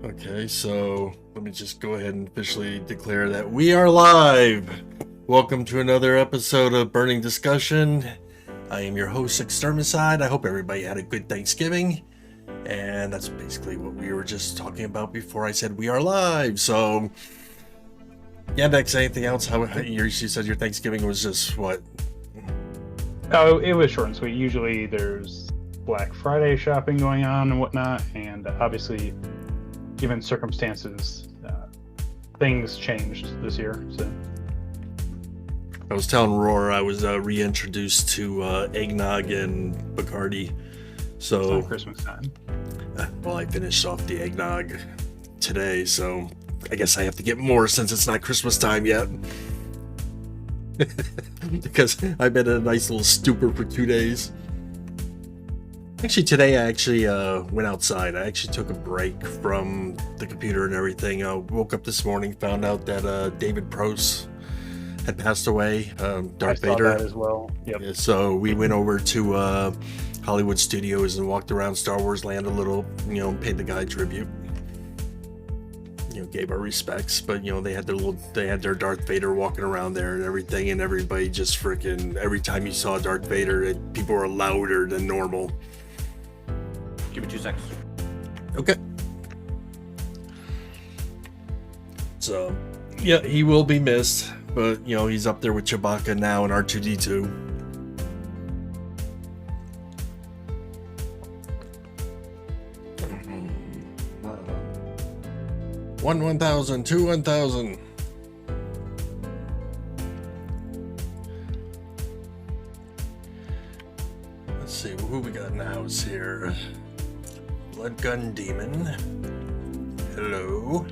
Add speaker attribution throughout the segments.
Speaker 1: Okay, so let me just go ahead and officially declare that we are live. Welcome to another episode of Burning Discussion. I am your host, Extermicide. I hope everybody had a good Thanksgiving. And that's basically what we were just talking about before I said we are live. So, Ghandex, anything else? You said your Thanksgiving was just what?
Speaker 2: Oh, it was short and sweet. Usually there's Black Friday shopping going on and whatnot, and obviously, given circumstances, things changed this year. So
Speaker 1: I was telling Roar I was reintroduced to eggnog and Bacardi. So
Speaker 2: it's Christmas time.
Speaker 1: Well, I finished off the eggnog today, so I guess I have to get more since it's not Christmas time yet. Because I've been in a nice little stupor for 2 days. Actually, today I went outside. I actually took a break from the computer and everything. I woke up this morning, found out that David Prost had passed away. Darth Vader.
Speaker 2: I saw that as well. Yep.
Speaker 1: Yeah, so we went over to Hollywood Studios and walked around Star Wars Land a little. Paid the guy tribute. Gave our respects, but they had their Darth Vader walking around there and everything, and everybody just freaking, every time you saw Darth Vader, people were louder than normal.
Speaker 3: Give me 2 seconds.
Speaker 1: Okay. So, yeah, he will be missed, but he's up there with Chewbacca now and R2-D2. One 1,000, two 1,000. Let's see who we got in the house here. Blood Gun Demon. Hello.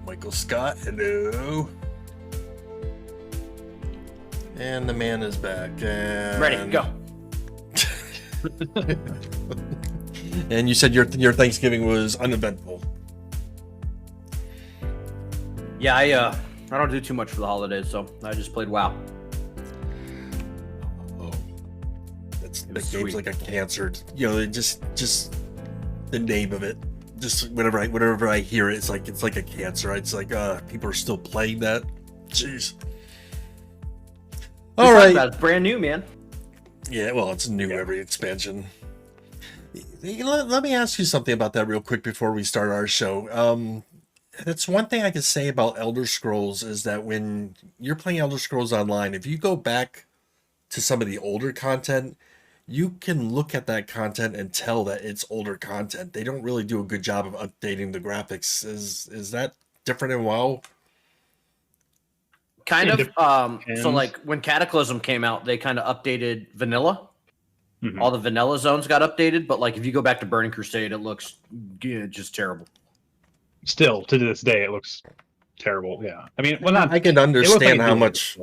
Speaker 1: Michael Scott. Hello. And the man is back. And...
Speaker 3: Ready, go.
Speaker 1: And you said your Thanksgiving was uneventful.
Speaker 3: Yeah, I don't do too much for the holidays, so I just played WoW.
Speaker 1: Oh, that game's like a cancer. Just the name of it. Just whenever I hear it, it's like a cancer. It's like people are still playing that. Jeez. All right.
Speaker 3: It's brand new, man.
Speaker 1: Yeah, well, it's new every expansion. Let me ask you something about that real quick before we start our show. That's one thing I can say about Elder Scrolls is that when you're playing Elder Scrolls Online, if you go back to some of the older content, you can look at that content and tell that it's older content. They don't really do a good job of updating the graphics. Is that different in WoW?
Speaker 3: Kind of. So like when Cataclysm came out, they kind of updated vanilla. Mm-hmm. All the vanilla zones got updated, but like if you go back to Burning Crusade, it looks just terrible.
Speaker 2: Still, to this day, it looks terrible. Yeah, I mean,
Speaker 1: I can understand how much.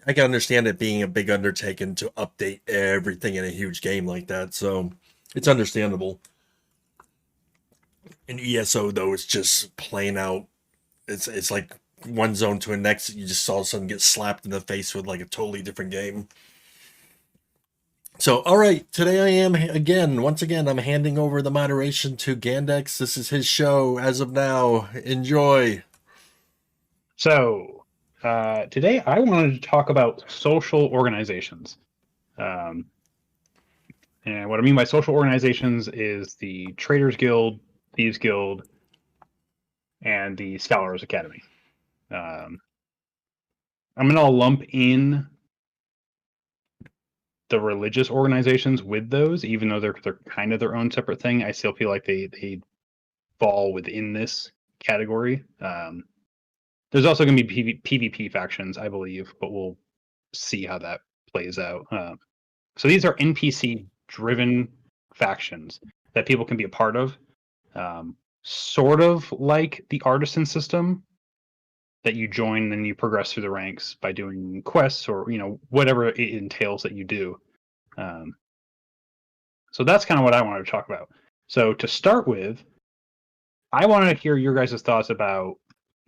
Speaker 1: I can understand it being a big undertaking to update everything in a huge game like that, so it's understandable. In ESO, though, it's just plain out. It's like one zone to the next. You just all of a sudden get slapped in the face with like a totally different game. So, all right, today I am, once again, I'm handing over the moderation to Ghandex. This is his show as of now. Enjoy.
Speaker 2: So, today I wanted to talk about social organizations. And what I mean by social organizations is the Traders Guild, Thieves Guild, and the Scholars Academy. I'm going to lump in the religious organizations with those, even though they're kind of their own separate thing. I still feel like they fall within this category. There's also going to be PvP factions, I believe, but we'll see how that plays out. So these are NPC-driven factions that people can be a part of, sort of like the artisan system that you join and you progress through the ranks by doing quests or whatever it entails that you do. So that's kind of what I wanted to talk about. So to start with, I wanted to hear your guys' thoughts about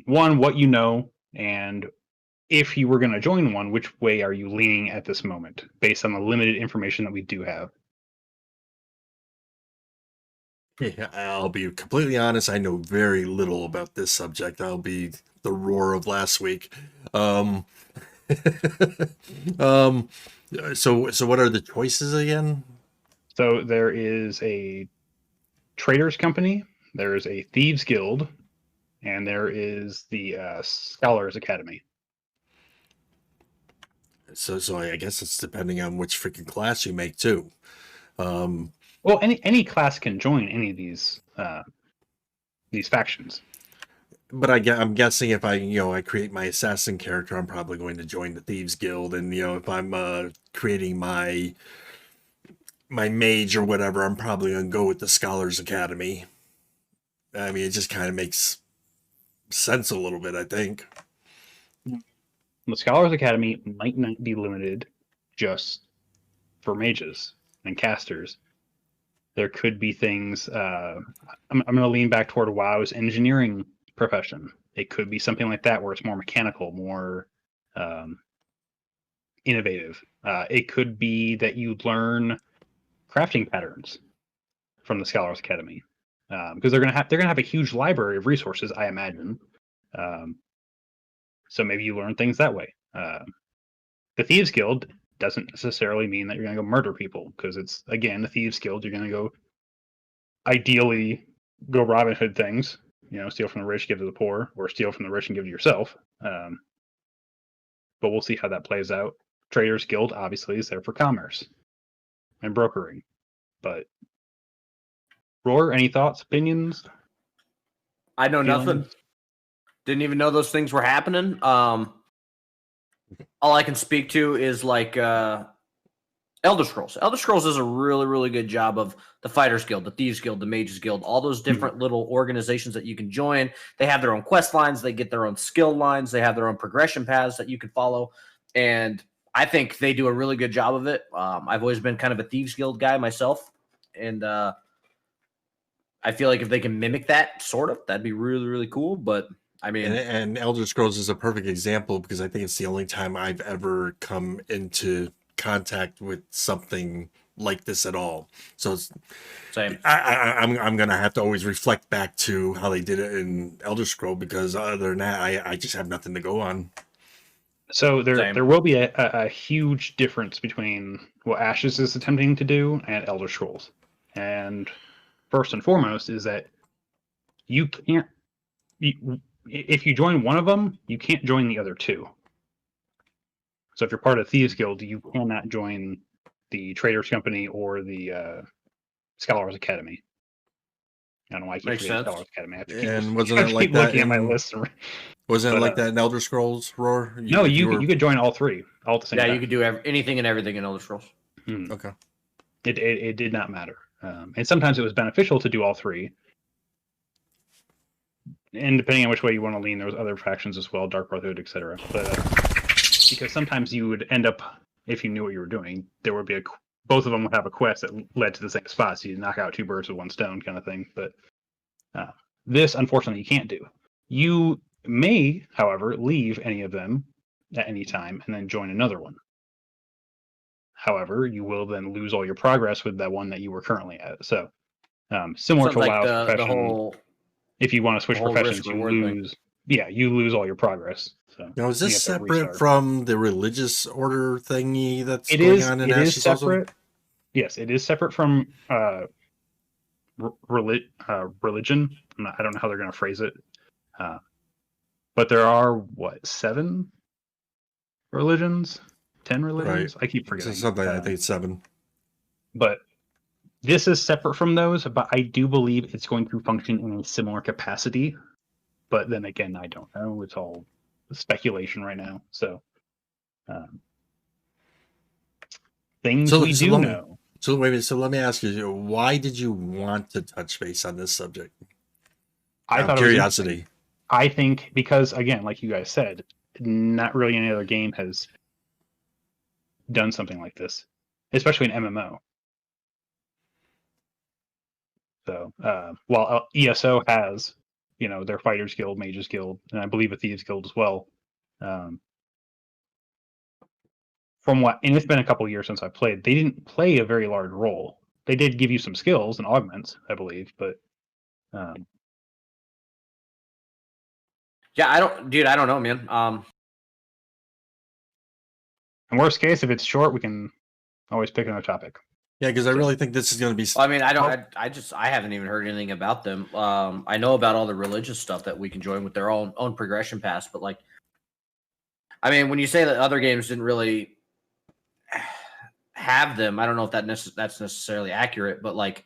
Speaker 2: one, what you know, and if you were going to join one, which way are you leaning at this moment based on the limited information that we do have?
Speaker 1: Yeah, I'll be completely honest. I know very little about this subject. I'll be the roar of last week. Um, um, so what are the choices again?
Speaker 2: So there is a traders company, there is a thieves guild, and there is the scholars academy.
Speaker 1: So I guess it's depending on which freaking class you make too. Um,
Speaker 2: Well, any class can join any of these factions.
Speaker 1: but I'm guessing if I create my assassin character, I'm probably going to join the Thieves Guild, and if I'm creating my mage or whatever, I'm probably going to go with the Scholars Academy. I mean, it just kind of makes sense a little bit, I think.
Speaker 2: The scholars academy might not be limited just for mages and casters. There could be things. I'm going to lean back toward WoW's engineering profession. It could be something like that where it's more mechanical, more innovative. It could be that you learn crafting patterns from the Scholars Academy because they're gonna have a huge library of resources, I imagine. So maybe you learn things that way. The Thieves Guild doesn't necessarily mean that you're gonna go murder people because it's again the Thieves Guild. You're gonna go ideally go Robin Hood things, steal from the rich, give to the poor, or steal from the rich and give to yourself. But we'll see how that plays out. Traders Guild obviously is there for commerce and brokering. But Roar, any thoughts, opinions?
Speaker 3: I know
Speaker 2: feelings?
Speaker 3: nothing. Didn't even know those things were happening. All I can speak to is like Elder Scrolls. Elder Scrolls does a really, really good job of the Fighters Guild, the Thieves Guild, the Mages Guild, all those different little organizations that you can join. They have their own quest lines. They get their own skill lines. They have their own progression paths that you can follow. And I think they do a really good job of it. I've always been kind of a Thieves Guild guy myself. And I feel like if they can mimic that, sort of, that'd be really, really cool. But I mean,
Speaker 1: and Elder Scrolls is a perfect example because I think it's the only time I've ever come into contact with something like this at all. So
Speaker 3: same.
Speaker 1: I'm gonna have to always reflect back to how they did it in Elder Scroll because other than that, I just have nothing to go on.
Speaker 2: So there will be a huge difference between what Ashes is attempting to do and Elder Scrolls. And first and foremost is that you can't, if you join one of them, you can't join the other two. So if you're part of Thieves Guild, you cannot join the Traders Company or the Scholars Academy. I don't know why I keep forgetting Scholars Academy. I have to keep,
Speaker 1: wasn't it like that
Speaker 2: looking at my list?
Speaker 1: Wasn't it like that in Elder Scrolls, Roar?
Speaker 2: No, you could join all three all at the same time.
Speaker 3: Yeah, you could do anything and everything in Elder Scrolls.
Speaker 1: Okay.
Speaker 2: It did not matter. And sometimes it was beneficial to do all three. And depending on which way you want to lean, there was other factions as well, Dark Brotherhood, etc. But because sometimes you would end up, if you knew what you were doing, there would be both of them would have a quest that led to the same spot, so you knock out two birds with one stone kind of thing. But this, unfortunately, you can't do. You may, however, leave any of them at any time and then join another one. However, you will then lose all your progress with that one that you were currently at. So, similar to
Speaker 3: like
Speaker 2: WoW's profession, if you want to switch professions, you lose. Yeah, you lose all your progress. So
Speaker 1: now, is this separate from the religious order thingy that's going on in Ashes?
Speaker 2: It is separate. Also? Yes, it is separate from religion. I don't know how they're going to phrase it, but there are 7 religions, 10 religions. Right. I keep forgetting.
Speaker 1: Something I think it's 7.
Speaker 2: But this is separate from those. But I do believe it's going to function in a similar capacity. But then again, I don't know. It's all speculation right now. So things we do know.
Speaker 1: So wait a minute. So let me ask you: why did you want to touch base on this subject?
Speaker 2: I thought curiosity. I think because again, like you guys said, not really any other game has done something like this, especially an MMO. So while ESO has, their Fighters Guild, Mages Guild, and I believe a Thieves Guild as well. And it's been a couple years since I played, they didn't play a very large role they did give you some skills and augments, I believe, but
Speaker 3: Yeah, I don't know, man.
Speaker 2: in worst case, if it's short, we can always pick another topic.
Speaker 1: Yeah, because I really think this is going to be.
Speaker 3: I mean, I haven't even heard anything about them. I know about all the religious stuff that we can join with their own progression pass, but like, I mean, when you say that other games didn't really have them, I don't know if that's necessarily accurate, but like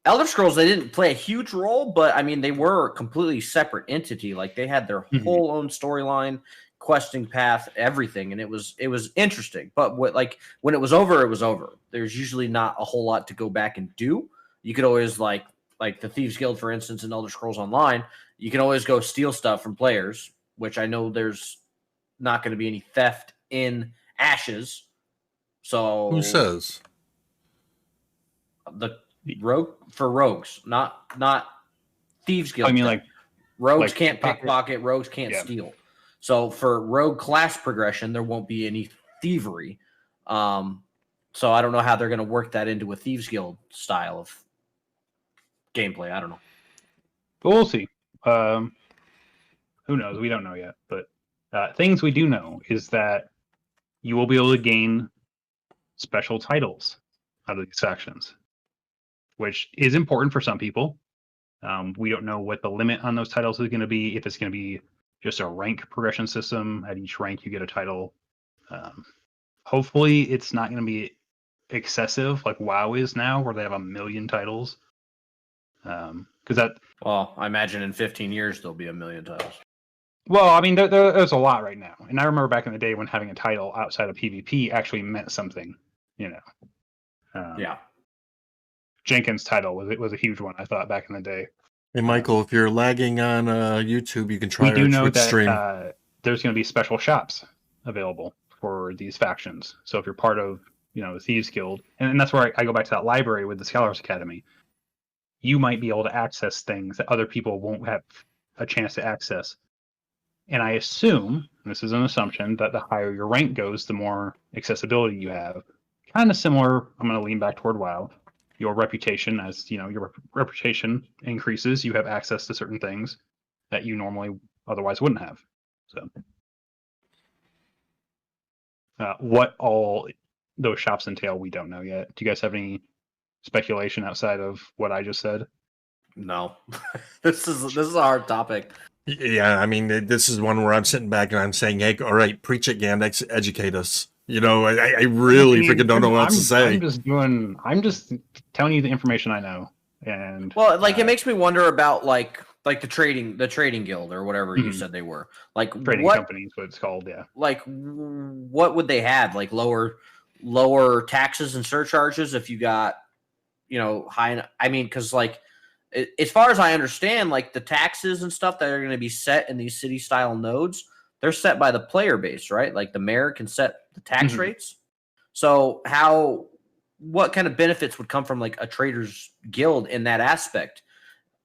Speaker 3: Elder Scrolls, they didn't play a huge role, but I mean, they were a completely separate entity. Like they had their whole own storyline, questing path, everything, and it was interesting. But when it was over, it was over. There's usually not a whole lot to go back and do. You could always like the Thieves Guild, for instance, in Elder Scrolls Online, you can always go steal stuff from players, which I know there's not going to be any theft in Ashes. So
Speaker 1: Who says?
Speaker 3: The rogues, not Thieves Guild.
Speaker 2: I mean, like
Speaker 3: rogues can't pickpocket, rogues can't steal. So for rogue class progression, there won't be any thievery. So I don't know how they're going to work that into a Thieves Guild style of gameplay. I don't know.
Speaker 2: But we'll see. Who knows? We don't know yet. But things we do know is that you will be able to gain special titles out of these factions, which is important for some people. We don't know what the limit on those titles is going to be, if it's going to be just a rank progression system. At each rank, you get a title. Hopefully, it's not going to be excessive like WoW is now, where they have 1 million titles.
Speaker 3: Well, I imagine in 15 years, there'll be 1 million titles.
Speaker 2: Well, I mean, there's a lot right now. And I remember back in the day when having a title outside of PvP actually meant something,
Speaker 3: Yeah.
Speaker 2: Jenkins' title was a huge one, I thought, back in the day.
Speaker 1: Hey, Michael, if you're lagging on YouTube, you can try our Twitch stream.
Speaker 2: There's going to be special shops available for these factions. So if you're part of, the Thieves Guild, and that's where I go back to that library with the Scholars Academy, you might be able to access things that other people won't have a chance to access. And I assume, this is an assumption, that the higher your rank goes, the more accessibility you have. Kind of similar, I'm going to lean back toward WoW. Your reputation, as your reputation increases, you have access to certain things that you normally otherwise wouldn't have. So, what all those shops entail, we don't know yet. Do you guys have any speculation outside of what I just said?
Speaker 3: No, this is a hard topic.
Speaker 1: Yeah, I mean, this is one where I'm sitting back and I'm saying, "Hey, all right, preach it, Ghandex, educate us." I really freaking don't know what else to say.
Speaker 2: I'm just telling you the information I know, and
Speaker 3: it makes me wonder about like the trading guild or whatever you said they were. Like
Speaker 2: trading companies, what it's called, yeah.
Speaker 3: Like, what would they have? Like lower taxes and surcharges if you got high. I mean, because like as far as I understand, like the taxes and stuff that are going to be set in these city style nodes, they're set by the player base, right? Like the mayor can set the tax rates. So what kind of benefits would come from like a traders guild in that aspect?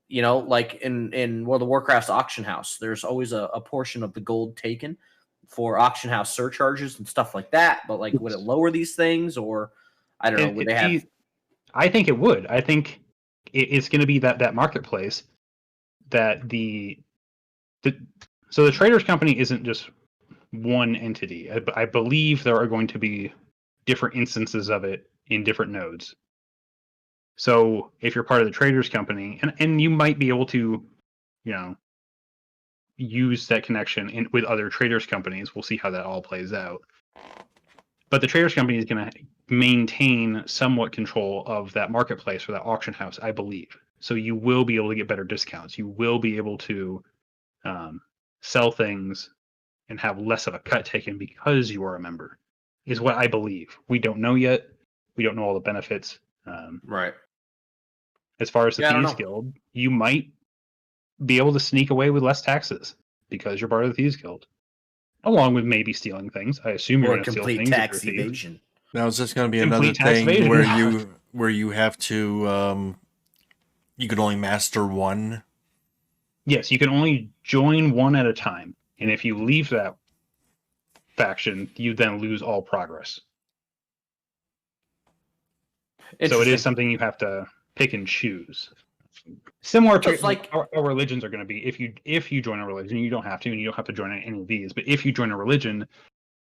Speaker 3: Like in World of Warcraft's auction house, there's always a portion of the gold taken for auction house surcharges and stuff like that. But like, would it lower these things, or I don't know? Would they have?
Speaker 2: I think it would. I think it's going to be that marketplace that so the traders company isn't just one entity. I believe there are going to be different instances of it in different nodes. So if you're part of the traders company, and you might be able to, use that connection with other traders companies. We'll see how that all plays out. But the traders company is going to maintain somewhat control of that marketplace or that auction house, I believe. So you will be able to get better discounts. You will be able to sell things and have less of a cut taken because you are a member, is what I believe. We don't know yet. We don't know all the benefits.
Speaker 3: Right.
Speaker 2: As far as the Thieves Guild, you might be able to sneak away with less taxes because you're part of the Thieves Guild, along with maybe stealing things. I assume you're going to steal things.
Speaker 3: Complete tax evasion.
Speaker 1: Now, is this going to be another thing where you have to you can only master one?
Speaker 2: Yes, you can only join one at a time, and if you leave that faction, you then lose all progress. So it is
Speaker 3: Interesting.
Speaker 2: something you have to pick and choose. Similar to
Speaker 3: It's like
Speaker 2: our religions are going to be if you join a religion, you don't have to, and you don't have to join any of these. But if you join a religion,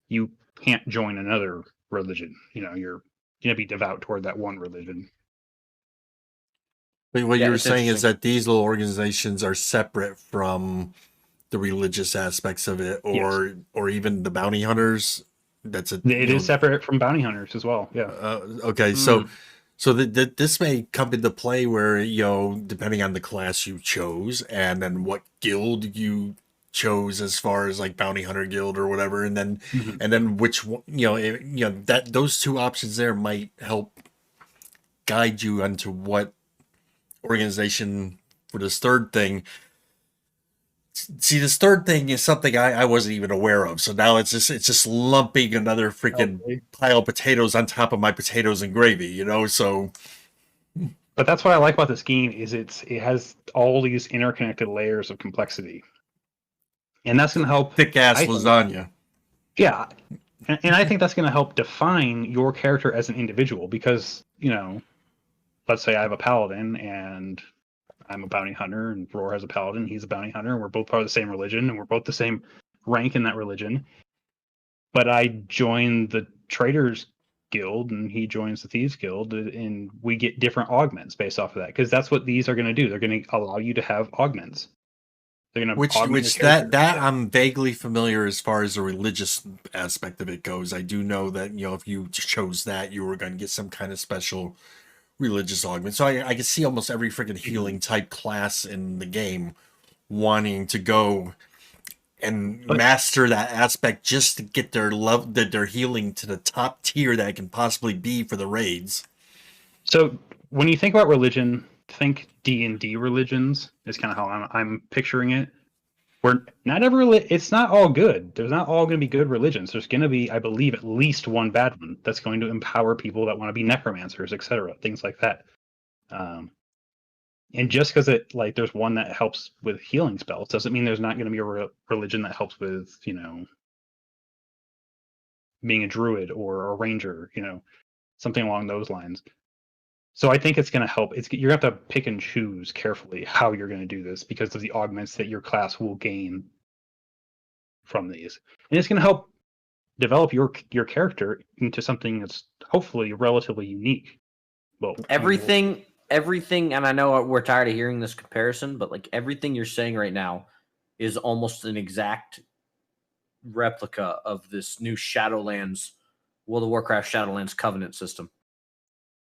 Speaker 2: you can't join another religion. You know, you're going to be devout toward that one religion.
Speaker 1: But what
Speaker 3: Yeah,
Speaker 1: you're
Speaker 3: it's
Speaker 1: saying is
Speaker 3: interesting.
Speaker 1: that these little organizations are separate from the religious aspects of it,
Speaker 2: Yes.
Speaker 1: or even the bounty hunters. That's a
Speaker 2: It is separate from bounty hunters as well. Yeah.
Speaker 1: okay. So
Speaker 3: Mm.
Speaker 1: this may come into play where, depending on the class you chose, and then what guild you chose as far as like bounty hunter guild or whatever, and then
Speaker 2: Mhm.
Speaker 1: which one, that those two options there might help guide you onto what organization for this third thing. See, this third thing is something I wasn't even aware of. So now it's just lumping another freaking
Speaker 2: Probably.
Speaker 1: pile of potatoes on top of my potatoes and gravy. So
Speaker 2: But that's what I like about this game is it has all these interconnected layers of complexity, and that's going to help.
Speaker 1: thick ass
Speaker 2: I think,
Speaker 1: lasagna.
Speaker 2: yeah, and I think that's going to help define your character as an individual because let's say I have a paladin and I'm a bounty hunter, and Roar has a paladin, he's a bounty hunter, and we're both part of the same religion, and we're both the same rank in that religion. But I join the Traders Guild, and he joins the Thieves Guild, and we get different augments based off of that, because that's what these are going to do. They're going to allow you to have augments. They're going to
Speaker 1: Which
Speaker 2: augment your
Speaker 1: which that
Speaker 2: character.
Speaker 1: that I'm vaguely familiar as far as the religious aspect of it goes. I do know that if you chose that, you were going to get some kind of special religious augment. So I can see almost every freaking healing type class in the game wanting to go and
Speaker 2: But
Speaker 1: master that aspect just to get their love, that their healing to the top tier that it can possibly be for the raids.
Speaker 2: so when you think about religion, think D&D religions is kind of how I'm picturing it. Where not it's not all good. There's not all going to be good religions. There's going to be, I believe, at least one bad one that's going to empower people that want to be necromancers, etc., things like that. And just because there's one that helps with healing spells doesn't mean there's not going to be a religion that helps with being a druid or a ranger, something along those lines. So I think it's going to help. You're going to have to pick and choose carefully how you're going to do this because of the augments that your class will gain from these, and it's going to help develop your character into something that's hopefully relatively unique. Well,
Speaker 3: Everything, and I know we're tired of hearing this comparison, but like everything you're saying right now is almost an exact replica of this new Shadowlands, World of Warcraft Shadowlands Covenant system.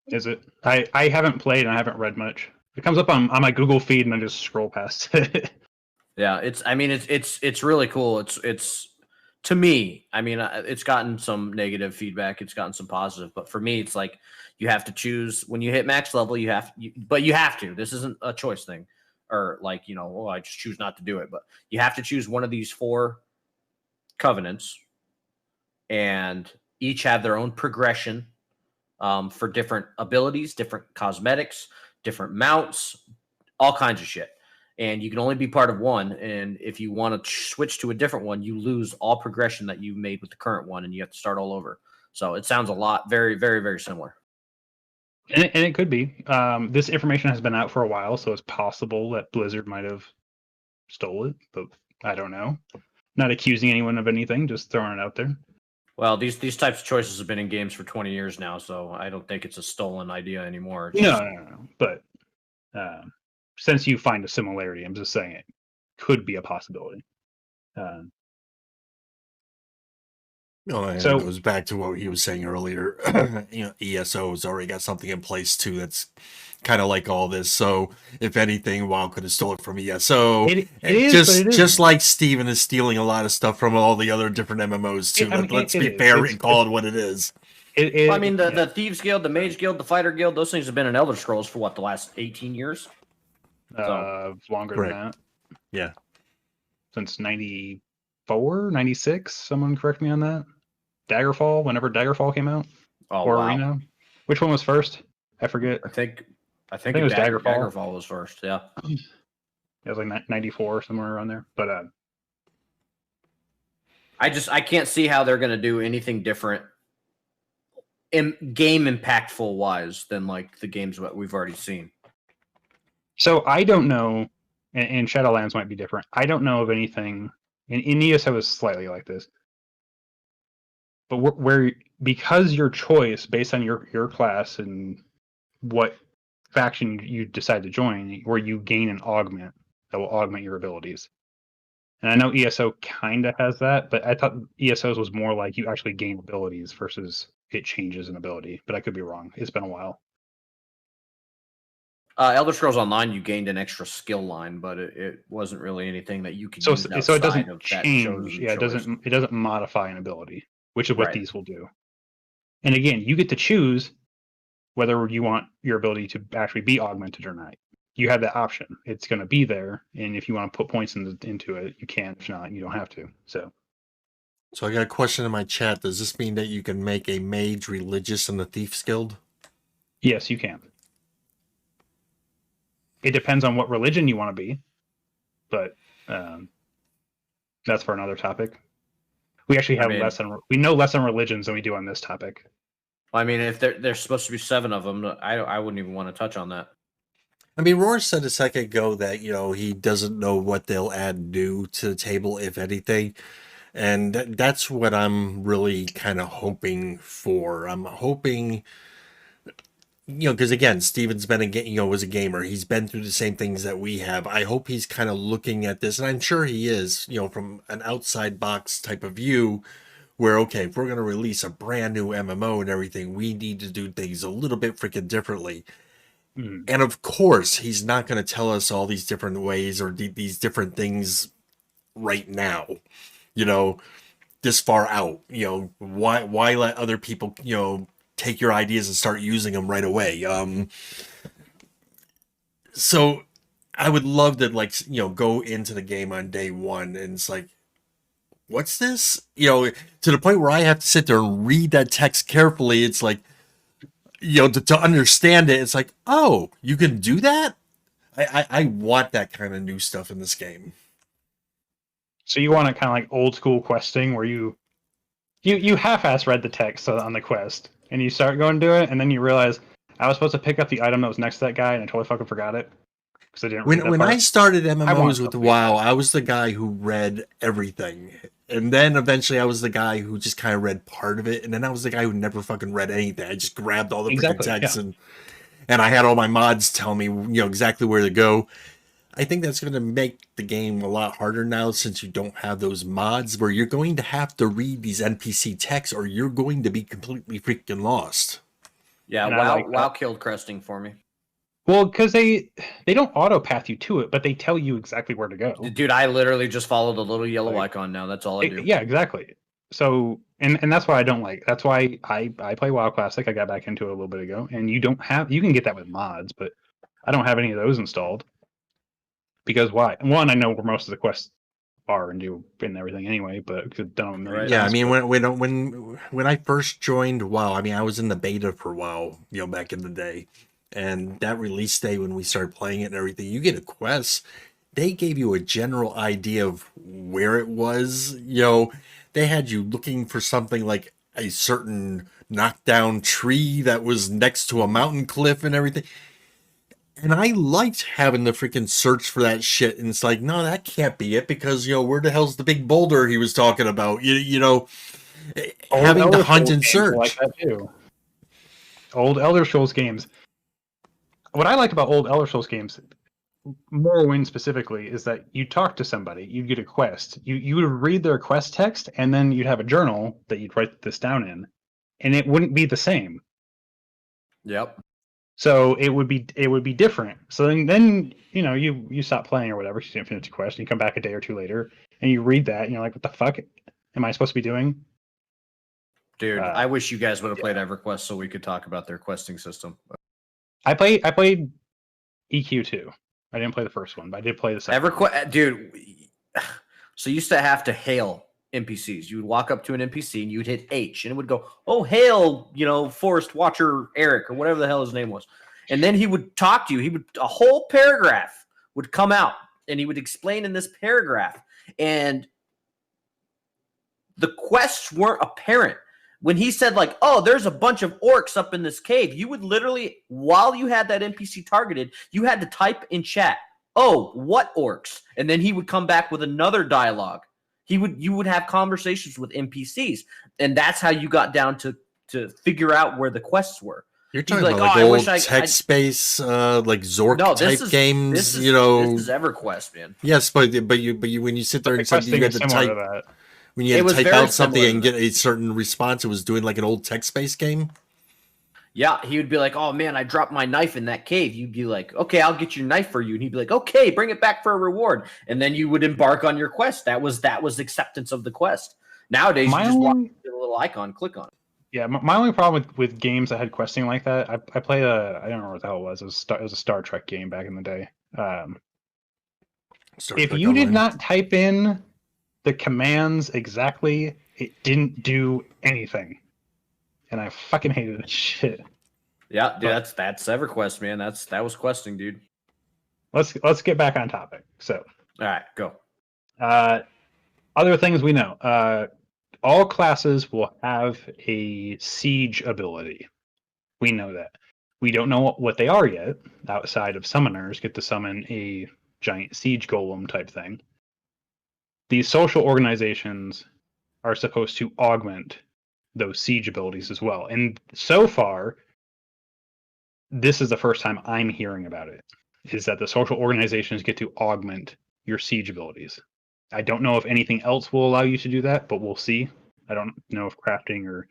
Speaker 2: is it? I haven't played and I haven't read much. It comes up on my Google feed and I just scroll past it.
Speaker 3: Yeah, it's really cool. It's to me, it's gotten some negative feedback, it's gotten some positive, but for me, it's like you have to choose when you hit max level. You have to. This isn't a choice thing, or like I just choose not to do it. But you have to choose one of these 4 covenants, and each have their own progression for different abilities, different cosmetics, different mounts, all kinds of shit. And you can only be part of one. And if you want to switch to a different one, you lose all progression that you made with the current one, and you have to start all over. So it sounds a lot, very, very, very similar.
Speaker 2: And it could be. This information has been out for a while, so it's possible that Blizzard might have stole it, but I don't know. Not accusing anyone of anything, just throwing it out there.
Speaker 3: Well, these types of choices have been in games for 20 years now, so I don't think it's a stolen idea anymore.
Speaker 2: No. But since you find a similarity, I'm just saying it could be a possibility.
Speaker 1: And
Speaker 2: So
Speaker 1: it goes back to what he was saying earlier. ESO has already got something in place too that's kind of like all this. So if anything, WoW could have stolen from ESO.
Speaker 2: it is, but
Speaker 1: Just like Steven is stealing a lot of stuff from all the other different MMOs too. Let's be fair and call it what it is.
Speaker 3: The Thieves Guild, the Mage Guild, the Fighter Guild, those things have been in Elder Scrolls for the last 18 years?
Speaker 2: Longer
Speaker 1: Correct.
Speaker 2: than that.
Speaker 1: Yeah.
Speaker 2: Since 94, 96, someone correct me on that. Daggerfall, whenever Daggerfall came out.
Speaker 3: Wow.
Speaker 2: Arena. Which one was first? I forget.
Speaker 3: I think
Speaker 2: it was Daggerfall.
Speaker 3: Daggerfall was first, yeah.
Speaker 2: It was like 94, somewhere around there. But
Speaker 3: I can't see how they're going to do anything different game impactful wise than like the games that we've already seen.
Speaker 2: So I don't know, and Shadowlands might be different. I don't know of anything, in ESO is slightly like this, but where because your choice based on your class and what faction you decide to join, where you gain an augment that will augment your abilities. And I know ESO kind of has that, but I thought ESO's was more like you actually gain abilities versus it changes an ability. But I could be wrong. It's been a while.
Speaker 3: Elder Scrolls Online, you gained an extra skill line, but it wasn't really anything that you could
Speaker 2: So
Speaker 3: use
Speaker 2: it doesn't
Speaker 3: of that
Speaker 2: change.
Speaker 3: chosen
Speaker 2: Yeah,
Speaker 3: choice.
Speaker 2: it doesn't modify an ability, which is what
Speaker 3: Right.
Speaker 2: these will do. And again, you get to choose whether you want your ability to actually be augmented or not. You have that option. It's going to be there, and if you want to put points into it, you can. If not, you don't have to. So
Speaker 1: I got a question in my chat. Does this mean that you can make a mage religious in the Thieves Guild?
Speaker 2: yes, you can. It depends on what religion you want to be, but that's for another topic. We actually have we know less on religions than we do on this topic.
Speaker 3: I mean, if there's supposed to be 7 of them, I wouldn't even want to touch on that.
Speaker 1: I mean, Roar said a second ago that, he doesn't know what they'll add new to the table, if anything. And that's what I'm really kind of hoping for. I'm hoping, because again, Steven's been was a gamer. He's been through the same things that we have. I hope he's kind of looking at this, and I'm sure he is, from an outside box type of view, where, okay, if we're going to release a brand new MMO and everything, we need to do things a little bit freaking differently. And of course, he's not going to tell us all these different ways or these different things right now, this far out. Why let other people, take your ideas and start using them right away? So I would love to go into the game on day one and it's like, what's this? To the point where I have to sit there and read that text carefully. It's like, to understand it, it's like, oh, you can do that? I want that kind of new stuff in this game.
Speaker 2: So you want it kind of like old school questing where you half-ass read the text on the quest and you start going to it and then you realize I was supposed to pick up the item that was next to that guy and I totally fucking forgot it because I didn't read that
Speaker 1: When
Speaker 2: part.
Speaker 1: I started MMOs with WoW, I was the guy who read everything. And then eventually I was the guy who just kind of read part of it. And then I was the guy who never fucking read anything. I just grabbed all the freaking text and I had all my mods tell me, exactly where to go. I think that's going to make the game a lot harder now since you don't have those mods where you're going to have to read these NPC texts or you're going to be completely freaking lost.
Speaker 3: Yeah, WoW killed cresting for me.
Speaker 2: Well, because they don't auto path you to it, but they tell you exactly where to go.
Speaker 3: Dude, I literally just follow the little yellow icon now. That's all I do.
Speaker 2: Yeah, exactly. So, and that's why I don't like. That's why I play WoW Classic. I got back into it a little bit ago, and you can get that with mods, but I don't have any of those installed. Because why? One, I know where most of the quests are and do and everything anyway, but don't know.
Speaker 1: Yeah, I mean, when I first joined WoW, I mean, I was in the beta for WoW, back in the day. And that release day when we started playing it and everything, you get a quest. They gave you a general idea of where it was. They had you looking for something like a certain knockdown tree that was next to a mountain cliff and everything. And I liked having the freaking search for that shit. And it's like, no, that can't be it because, where the hell's the big boulder he was talking about? Having to hunt and search.
Speaker 2: Like that too. Old Elder Scrolls games. What I liked about old Elder Scrolls games, Morrowind specifically, is that you talk to somebody, you'd get a quest, you would read their quest text, and then you'd have a journal that you'd write this down in, and it wouldn't be the same.
Speaker 3: Yep.
Speaker 2: So it would be different. So then you stop playing or whatever, you didn't finish the quest, and you come back a day or two later, and you read that, and you're like, what the fuck am I supposed to be doing?
Speaker 3: Dude, I wish you guys would have played EverQuest so we could talk about their questing system.
Speaker 2: I played EQ2. I didn't play the first one, but I did play the second one.
Speaker 3: Dude, so you used to have to hail NPCs. You would walk up to an NPC and you'd hit H and it would go, oh, hail, Forest Watcher Eric or whatever the hell his name was. And then he would talk to you. A whole paragraph would come out and he would explain in this paragraph. And the quests weren't apparent. when he said like, "Oh, there's a bunch of orcs up in this cave," you would literally, while you had that NPC targeted, you had to type in chat, "Oh, what orcs?" And then he would come back with another dialogue. You would have conversations with NPCs, and that's how you got down to figure out where the quests were.
Speaker 1: You're talking
Speaker 3: like,
Speaker 1: about like
Speaker 3: "Oh, I
Speaker 1: old
Speaker 3: wish I-
Speaker 1: text space, like Zork
Speaker 3: No,
Speaker 1: type games.
Speaker 3: This is EverQuest, man.
Speaker 1: Yes, but you when you sit there
Speaker 2: The
Speaker 1: and said you
Speaker 2: questing
Speaker 1: had
Speaker 2: is
Speaker 1: to
Speaker 2: similar
Speaker 1: type
Speaker 2: to that.
Speaker 1: when you
Speaker 3: It
Speaker 1: had to
Speaker 3: was
Speaker 1: type
Speaker 3: very
Speaker 1: out something
Speaker 3: similar
Speaker 1: and
Speaker 3: to
Speaker 1: get a certain response, it was doing like an old text based game.
Speaker 3: Yeah, he would be like, "Oh man, I dropped my knife in that cave." You'd be like, "Okay, I'll get your knife for you." And he'd be like, "Okay, bring it back for a reward." And then you would embark on your quest. That was acceptance of the quest. Nowadays, you just walk the little icon, click on it.
Speaker 2: Yeah, my only problem with games that had questing like that, I played I don't remember what the hell it was. It was a Star Trek game back in the day. If you did not type in the commands exactly, it didn't do anything, and I fucking hated that shit.
Speaker 3: Yeah, dude, that's EverQuest, man. That was questing, dude.
Speaker 2: Let's get back on topic. So,
Speaker 3: all right, go.
Speaker 2: Other things we know. All classes will have a siege ability. We know that. We don't know what they are yet, outside of summoners get to summon a giant siege golem type thing. These social organizations are supposed to augment those siege abilities as well. And so far, this is the first time I'm hearing about it, is that the social organizations get to augment your siege abilities. I don't know if anything else will allow you to do that, but we'll see. I don't know if crafting or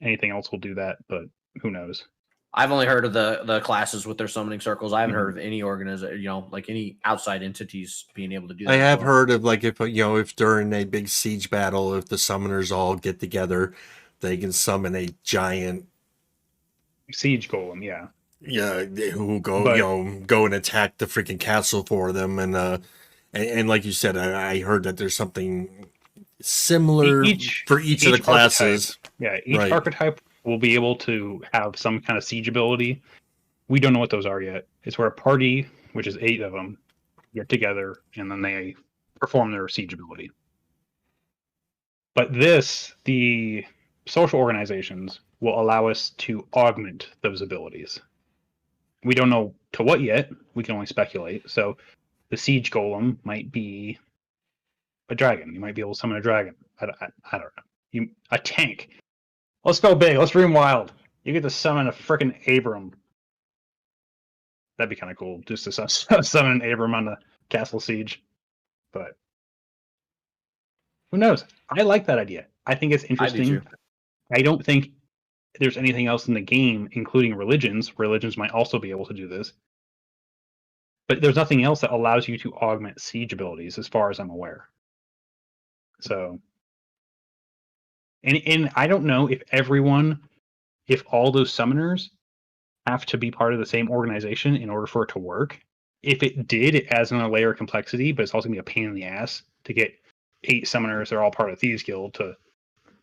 Speaker 2: anything else will do that, but who knows?
Speaker 3: I've only heard of the classes with their summoning circles. I haven't heard of any organization, like any outside entities being able to do that.
Speaker 1: I have heard of like if during a big siege battle, if the summoners all get together, they can summon a giant
Speaker 2: siege golem. Yeah.
Speaker 1: Yeah, who go and attack the freaking castle for them, and like you said, I heard that there's something similar for each of the classes.
Speaker 2: Each archetype will be able to have some kind of siege ability. We don't know what those are yet. It's where a party, which is 8 of them, get together and then they perform their siege ability. But the social organizations will allow us to augment those abilities. We don't know to what yet. We can only speculate. So the siege golem might be a dragon. You might be able to summon a dragon. I don't know. A tank. Let's go big. Let's dream wild. You get to summon a freaking Abram. That'd be kind of cool, just to summon an Abram on the castle siege. But who knows? I like that idea. I think it's interesting. I don't think there's anything else in the game, including religions. Religions might also be able to do this. But there's nothing else that allows you to augment siege abilities, as far as I'm aware. So, and I don't know if all those summoners have to be part of the same organization in order for it to work. If it did, it adds another layer of complexity, but it's also going to be a pain in the ass to get 8 summoners that are all part of Thieves Guild to.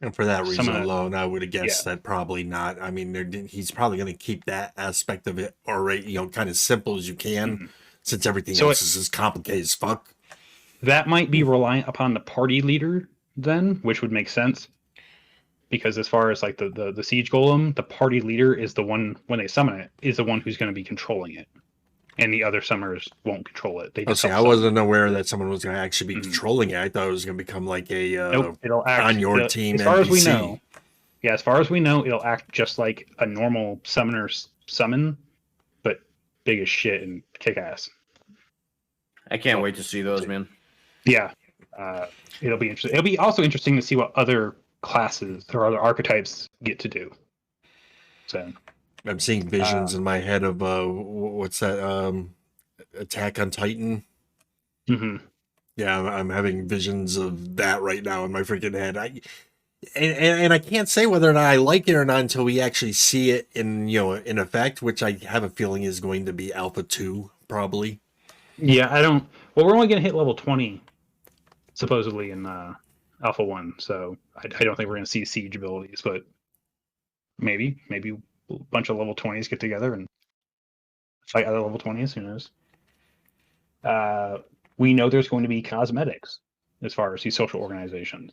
Speaker 1: And for that reason alone, I would have guessed that probably not. I mean, he's probably going to keep that aspect of it already, kind of simple as you can, since everything else is as complicated as fuck.
Speaker 2: That might be reliant upon the party leader then, which would make sense. Because as far as like the siege golem, the party leader is the one, when they summon it, is the one who's going to be controlling it. And the other summoners won't control it. They just
Speaker 1: I wasn't aware that someone was going to actually be controlling it. I thought it was going to become like a
Speaker 2: it'll act,
Speaker 1: on your team.
Speaker 2: As far as we know, as far as we know, it'll act just like a normal summoner's summon, but big as shit and kick ass.
Speaker 3: I can't wait to see those, man.
Speaker 2: Yeah, it'll be interesting. It'll be also interesting to see what other classes or other archetypes get to do. So.
Speaker 1: I'm seeing visions in my head of what's that? Attack on Titan.
Speaker 2: Mm-hmm.
Speaker 1: Yeah, I'm having visions of that right now in my freaking head. And I can't say whether or not I like it or not until we actually see it in in effect, which I have a feeling is going to be Alpha 2 probably.
Speaker 2: Yeah, I don't. Well, we're only going to hit level 20 supposedly in Alpha 1, so I don't think we're going to see siege abilities, but maybe a bunch of level 20s get together and fight other level 20s. Who knows? We know there's going to be cosmetics as far as these social organizations.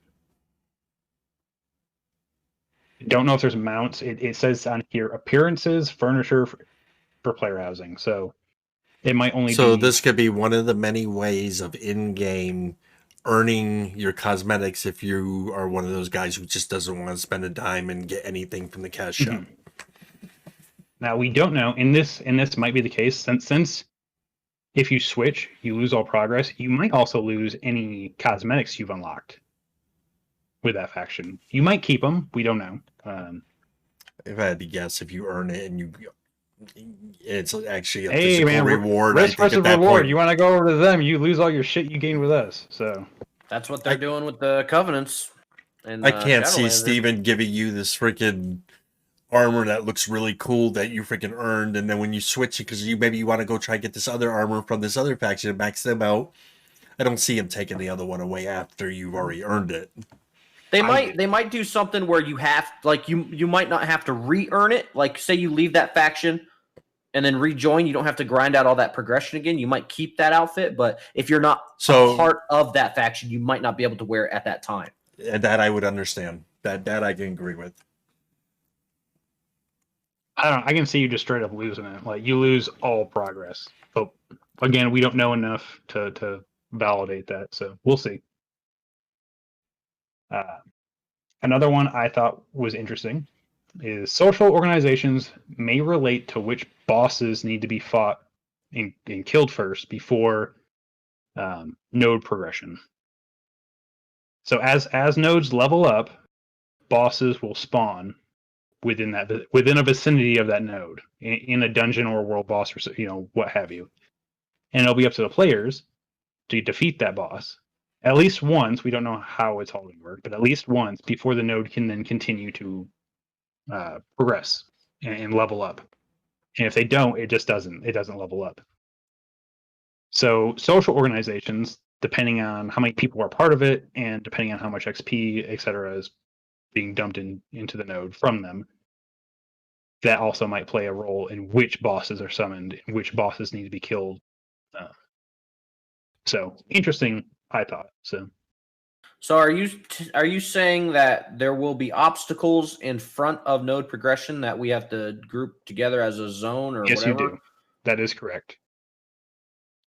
Speaker 2: Don't know if there's mounts. It says on here appearances, furniture for player housing. So it might only
Speaker 1: So
Speaker 2: be.
Speaker 1: this could be one of the many ways of in-game earning your cosmetics if you are one of those guys who just doesn't want to spend a dime and get anything from the cash shop.
Speaker 2: Now we don't know. In this might be the case since if you switch, you lose all progress. You might also lose any cosmetics you've unlocked with that faction. You might keep them. We don't know.
Speaker 1: If I had to guess, if you earn it and it's actually a
Speaker 2: Hey
Speaker 1: physical
Speaker 2: man,
Speaker 1: reward.
Speaker 2: risk
Speaker 1: I think
Speaker 2: versus
Speaker 1: at that
Speaker 2: reward.
Speaker 1: point,
Speaker 2: You want to go over to them, you lose all your shit you gained with us. So
Speaker 3: That's what they're doing with the Covenants and
Speaker 1: I can't see
Speaker 3: Shadowlands.
Speaker 1: Steven giving you this freaking armor that looks really cool that you freaking earned, and then when you switch it because you want to go try and get this other armor from this other faction and max them out. I don't see him taking the other one away after you've already earned it.
Speaker 3: They might do something where you have you might not have to re-earn it. Like say you leave that faction and then rejoin, you don't have to grind out all that progression again. You might keep that outfit, but if you're not a part of that faction, you might not be able to wear it at that time.
Speaker 1: And that I would understand. That I can agree with.
Speaker 2: I don't know. I can see you just straight up losing it. Like you lose all progress. But again, we don't know enough to validate that. So we'll see. Another one I thought was interesting is social organizations may relate to which bosses need to be fought and killed first before node progression. So as nodes level up, bosses will spawn within a vicinity of that node in a dungeon or a world boss or what have you, and it'll be up to the players to defeat that boss at least once. We don't know how it's all going to work, but at least once before the node can then continue to progress and level up. And if they don't, it doesn't level up. So social organizations, depending on how many people are part of it and depending on how much XP, etc., is being dumped into the node from them, that also might play a role in which bosses are summoned and which bosses need to be killed. So interesting, I thought.
Speaker 3: So are you saying that there will be obstacles in front of node progression that we have to group together as a zone or
Speaker 2: yes,
Speaker 3: whatever?
Speaker 2: You do. That is correct.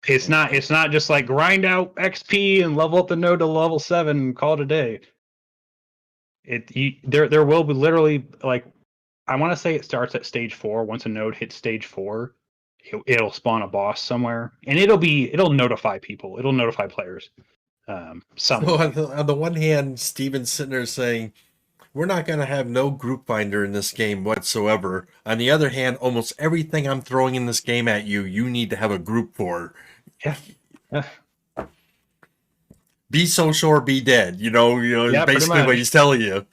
Speaker 2: It's not just like grind out XP and level up the node to level 7 and call it a day. There will be literally, like, I want to say it starts at stage 4. Once a node hits stage 4, it'll spawn a boss somewhere, and it'll notify people. It'll notify players.
Speaker 1: So on the one hand, Steven's sitting there saying, we're not going to have no group finder in this game whatsoever. On the other hand, almost everything I'm throwing in this game at you, you need to have a group for.
Speaker 2: Yeah.
Speaker 1: Be social or be dead.
Speaker 2: Yeah,
Speaker 1: basically what he's telling you.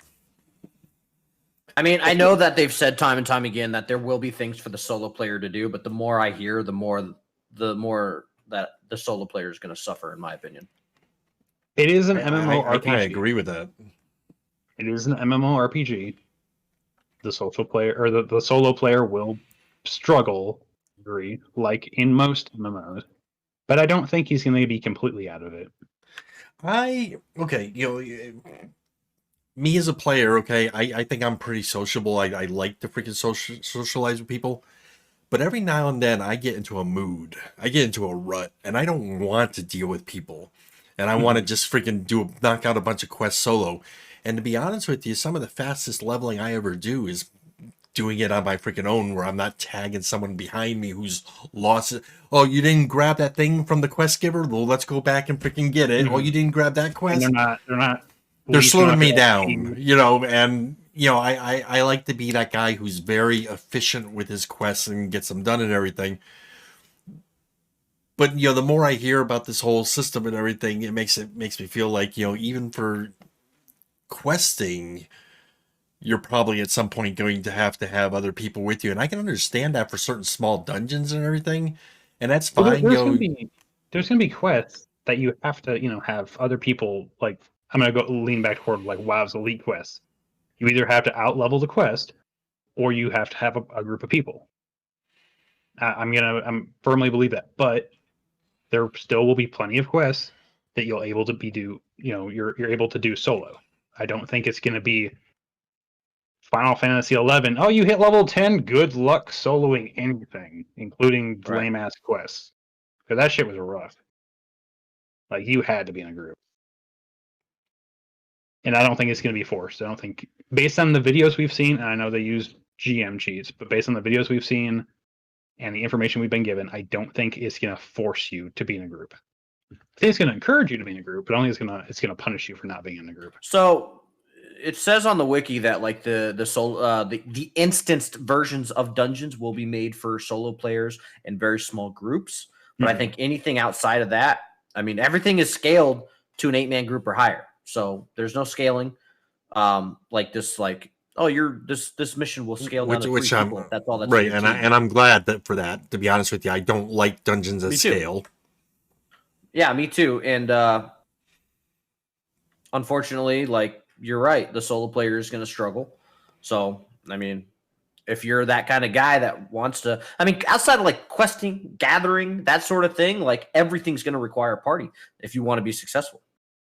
Speaker 3: I mean, I know that they've said time and time again that there will be things for the solo player to do, but the more I hear, the more that the solo player is going to suffer, in my opinion.
Speaker 2: It is an MMORPG.
Speaker 1: I kind of agree with that.
Speaker 2: It is an MMORPG. The social player or the solo player will struggle, like in most MMOs, but I don't think he's going to be completely out of it.
Speaker 1: Me as a player, okay, I think I'm pretty sociable. I like to freaking socialize with people. But every now and then I get into a mood. I get into a rut, and I don't want to deal with people. And I want to just freaking knock out a bunch of quests solo. And to be honest with you, some of the fastest leveling I ever do is doing it on my freaking own, where I'm not tagging someone behind me who's lost it. Oh, you didn't grab that thing from the quest giver? Well, let's go back and freaking get it. Oh, you didn't grab that quest?
Speaker 2: And
Speaker 1: they're slowing me down, and I like to be that guy who's very efficient with his quests and gets them done and everything. But the more I hear about this whole system and everything, it makes me feel like, even for questing, you're probably at some point going to have other people with you. And I can understand that for certain small dungeons and everything. And that's fine.
Speaker 2: There's gonna be quests that you have to, have other people. Like, I'm gonna go lean back toward like WoW's elite quests. You either have to out-level the quest, or you have to have a group of people. I'm firmly believe that, but there still will be plenty of quests that you're able to do solo. I don't think it's going to be Final Fantasy 11. Oh, you hit level 10. Good luck soloing anything, including
Speaker 3: Right.
Speaker 2: lame ass quests. Because that shit was rough. Like you had to be in a group. And I don't think it's going to be forced. I don't think, based on the videos we've seen, and I know they use GM cheats, but based on the videos we've seen and the information we've been given, I don't think it's going to force you to be in a group. I think it's going to encourage you to be in a group, but only it's going to punish you for not being in a group.
Speaker 3: So it says on the wiki that like the instanced versions of dungeons will be made for solo players and very small groups. But I think anything outside of that, I mean, everything is scaled to an 8-man group or higher. So there's no scaling. Like this, like, oh, this mission will scale down to 3 people. That's all that's
Speaker 1: right, and I'm glad that for that. To be honest with you, I don't like dungeons at scale.
Speaker 3: Yeah, me too. And unfortunately, like you're right, the solo player is going to struggle. So I mean, if you're that kind of guy that wants to, I mean, outside of like questing, gathering, that sort of thing, like everything's going to require a party if you want to be successful,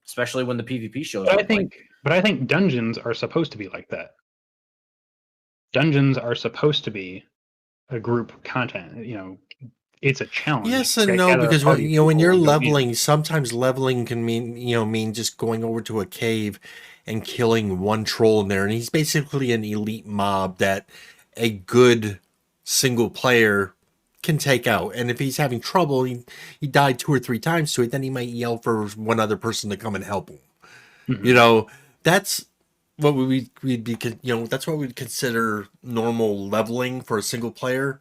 Speaker 3: especially when the PvP shows up.
Speaker 2: But I think dungeons are supposed to be like that. Dungeons are supposed to be a group content. You know, it's a challenge.
Speaker 1: Yes and no, because when you're leveling, sometimes leveling can mean just going over to a cave and killing one troll in there, and he's basically an elite mob that a good single player can take out. And if he's having trouble, he died 2 or 3 times to it, then he might yell for one other person to come and help him. Mm-hmm. That's what we'd be, that's what we'd consider normal leveling for a single player.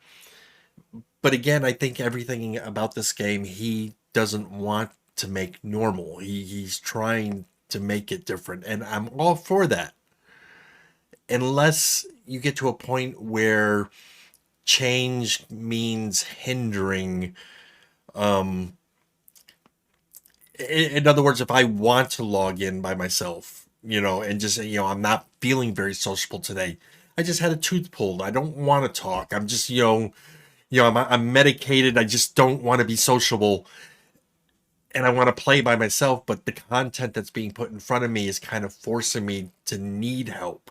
Speaker 1: But again, I think everything about this game, he doesn't want to make normal. He's trying to make it different, and I'm all for that. Unless you get to a point where change means hindering. In other words, if I want to log in by myself, and just, I'm not feeling very sociable today. I just had a tooth pulled. I don't want to talk. I'm just, I'm medicated. I just don't want to be sociable. And I want to play by myself, but the content that's being put in front of me is kind of forcing me to need help.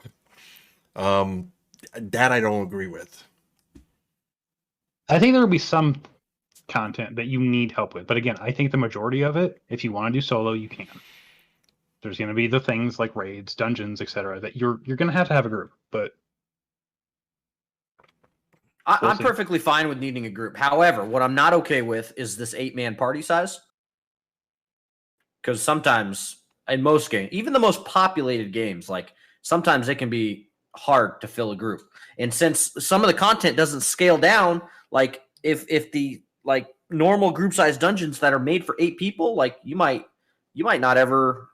Speaker 1: That I don't agree with.
Speaker 2: I think there will be some content that you need help with. But again, I think the majority of it, if you want to do solo, you can. There's going to be the things like raids, dungeons, etc. that you're going to have a group. But
Speaker 3: I'm perfectly fine with needing a group. However, what I'm not okay with is this 8-man party size. Because sometimes, in most games, even the most populated games, like sometimes it can be hard to fill a group. And since some of the content doesn't scale down, like if the like normal group size dungeons that are made for 8 people, like you might not ever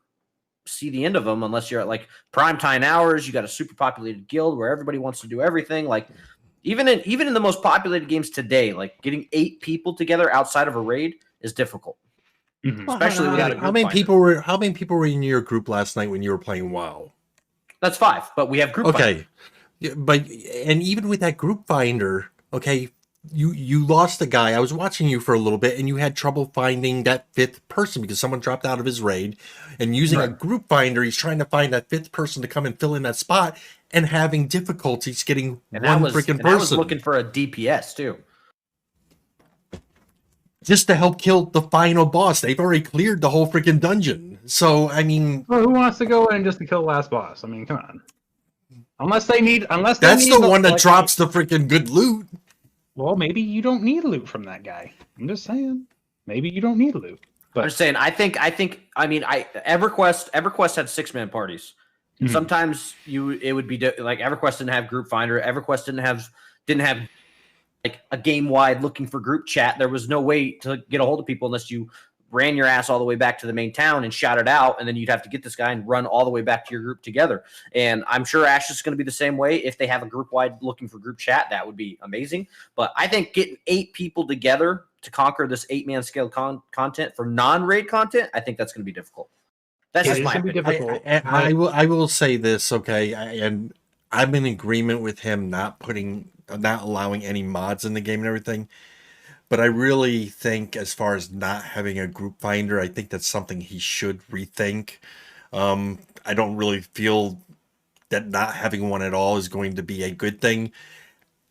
Speaker 3: see the end of them unless you're at like prime time hours. You got a super populated guild where everybody wants to do everything. Like even in the most populated games today, like getting 8 people together outside of a raid is difficult.
Speaker 1: Mm-hmm. Especially without a group. How many people were in your group last night when you were playing WoW?
Speaker 3: That's 5, but we have group finder.
Speaker 1: Yeah, but and even with that group finder, okay, you lost a guy. I was watching you for a little bit, and you had trouble finding that 5th person because someone dropped out of his raid. And using a group finder, he's trying to find that 5th person to come and fill in that spot, and having difficulties getting one freaking person.
Speaker 3: I was looking for a DPS too,
Speaker 1: just to help kill the final boss. They've already cleared the whole freaking dungeon. So I mean,
Speaker 2: well, who wants to go in just to kill the last boss? I mean, come on. Unless that's
Speaker 1: the one that drops the freaking good loot.
Speaker 3: Well, maybe you don't need loot from that guy. I'm just saying. Maybe you don't need loot. But I'm just saying. I think. I mean, EverQuest had 6-man parties. Mm-hmm. Sometimes it would be like EverQuest didn't have group finder. EverQuest didn't have like a game wide looking for group chat. There was no way to get a hold of people unless you ran your ass all the way back to the main town and shouted out, and then you'd have to get this guy and run all the way back to your group together. And I'm sure Ash is going to be the same way. If they have a group wide looking for group chat, that would be amazing. But I think getting 8 people together to conquer this 8-man scale content for non-raid content, I think that's going to be difficult. That's just my opinion.
Speaker 1: I will say this, okay, and I'm in agreement with him not allowing any mods in the game and everything. But I really think, as far as not having a group finder, I think that's something he should rethink. I don't really feel that not having one at all is going to be a good thing.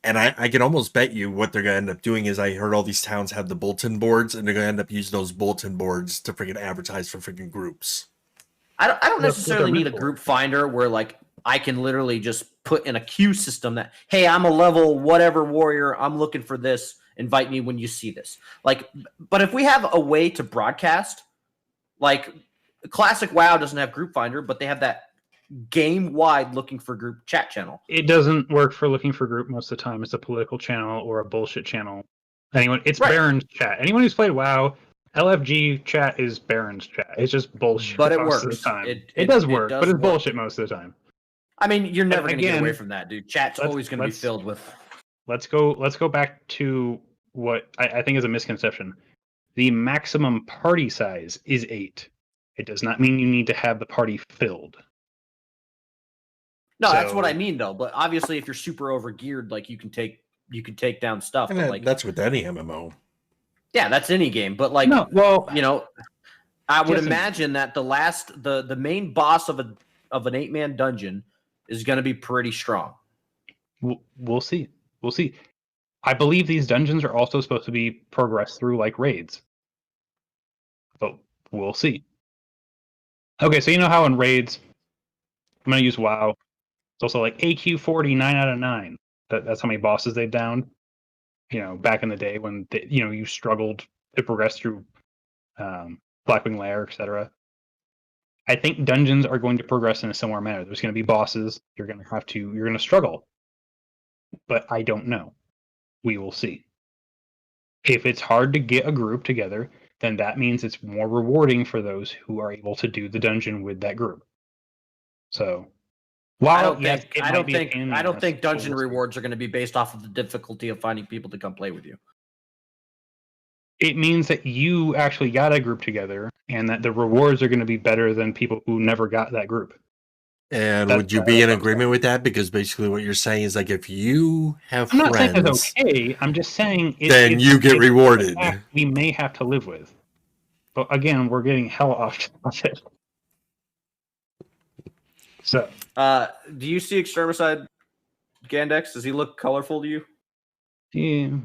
Speaker 1: And I can almost bet you what they're going to end up doing is I heard all these towns have the bulletin boards, and they're going to end up using those bulletin boards to freaking advertise for freaking groups.
Speaker 3: I don't
Speaker 2: That's what
Speaker 3: necessarily
Speaker 2: they're
Speaker 3: need a
Speaker 2: meant for.
Speaker 3: group finder where like I can literally just put in a queue system that, hey, I'm a level whatever warrior, I'm looking for this, invite me when you see this. Like, but if we have a way to broadcast, like classic WoW doesn't have group finder, but they have that game wide looking for group chat channel.
Speaker 2: It doesn't work for looking for group most of the time. It's a political channel or a bullshit channel. It's
Speaker 3: Right.
Speaker 2: Baron's chat. Anyone who's played WoW, LFG chat is Baron's chat. It's just bullshit
Speaker 3: But it
Speaker 2: most
Speaker 3: works.
Speaker 2: of the time.
Speaker 3: It
Speaker 2: does work,
Speaker 3: does
Speaker 2: but it's
Speaker 3: work.
Speaker 2: bullshit most of the time.
Speaker 3: I mean, you're never going to get
Speaker 2: again,
Speaker 3: away from that, dude. Chat's always going to be filled with.
Speaker 2: Let's go back to what I think is a misconception. The maximum party size is 8. It does not mean you need to have the party filled.
Speaker 3: No, that's what I mean, though. But obviously, if you're super overgeared, like you can take down stuff.
Speaker 1: And
Speaker 3: but like
Speaker 1: that's with any MMO.
Speaker 3: yeah, that's any game. But like,
Speaker 2: No, well,
Speaker 3: you know, I would
Speaker 2: Yes and-
Speaker 3: imagine that the main boss of an 8-man dungeon is going to be pretty strong.
Speaker 2: we'll see. We'll see. I believe these dungeons are also supposed to be progressed through like raids. But we'll see. Okay, so you know how in raids, I'm going to use WoW. It's also like AQ 40, 9 out of 9. That's how many bosses they've downed. You know, back in the day when you struggled to progress through Blackwing Lair, etc. I think dungeons are going to progress in a similar manner. There's going to be bosses. You're going to struggle. But I don't know. We will see. If it's hard to get a group together, then that means it's more rewarding for those who are able to do the dungeon with that group. So,
Speaker 3: I don't think dungeon
Speaker 2: we'll see.
Speaker 3: rewards are going to be based off of the difficulty of finding people to come play with you.
Speaker 2: It means that you actually got a group together, and that the rewards are going to be better than people who never got that group.
Speaker 1: And would you be in agreement with that? Because basically what you're saying is like if you have
Speaker 2: I'm not
Speaker 1: friends,
Speaker 2: saying it's okay. I'm just saying
Speaker 1: then you get rewarded.
Speaker 2: We may have to live with. But again, we're getting hell off topic. So,
Speaker 3: do you see Extermicide Ghandex? Does he look colorful to you?
Speaker 2: yeah,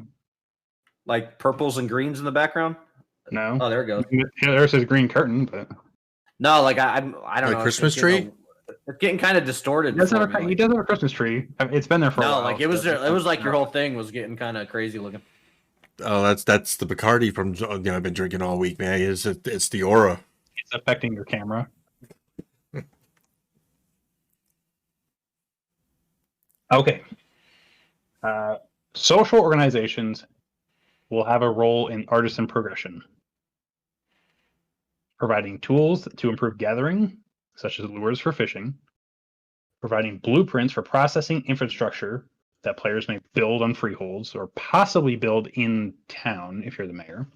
Speaker 3: Like purples and greens in the background?
Speaker 2: no.
Speaker 3: Oh, there it goes.
Speaker 2: Yeah, there's his green curtain, but
Speaker 3: No, like I don't
Speaker 1: Like
Speaker 3: know.
Speaker 1: Christmas tree?
Speaker 3: It's getting kind of distorted.
Speaker 2: he does have
Speaker 3: for me,
Speaker 2: he does have a Christmas tree. It's been there for a
Speaker 3: no,
Speaker 2: while.
Speaker 3: like it was like your whole thing was getting kind of crazy looking.
Speaker 1: Oh, that's the Bacardi from I've been drinking all week, man. It's the aura.
Speaker 2: It's affecting your camera. Okay. Social organizations will have a role in artisan progression, providing tools to improve gathering, such as lures for fishing, providing blueprints for processing infrastructure that players may build on freeholds or possibly build in town if you're the mayor,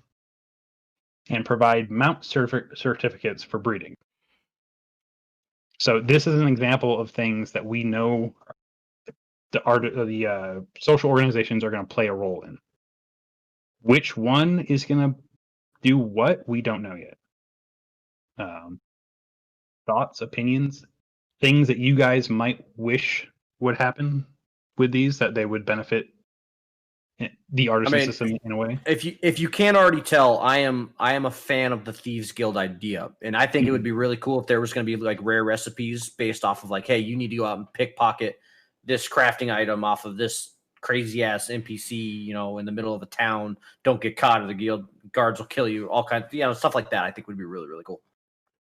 Speaker 2: and provide mount certificates for breeding. So this is an example of things that we know the social organizations are going to play a role in. Which one is going to do what? We don't know yet. Thoughts, opinions, things that you guys might wish would happen with these that they would benefit the artisan system in a way.
Speaker 3: If you can't already tell, I am a fan of the Thieves Guild idea, and I think it would be really cool if there was going to be like rare recipes based off of like, hey, you need to go out and pickpocket this crafting item off of this crazy ass NPC, in the middle of a town. Don't get caught, or the guild guards will kill you. All kinds, stuff like that. I think would be really, really cool.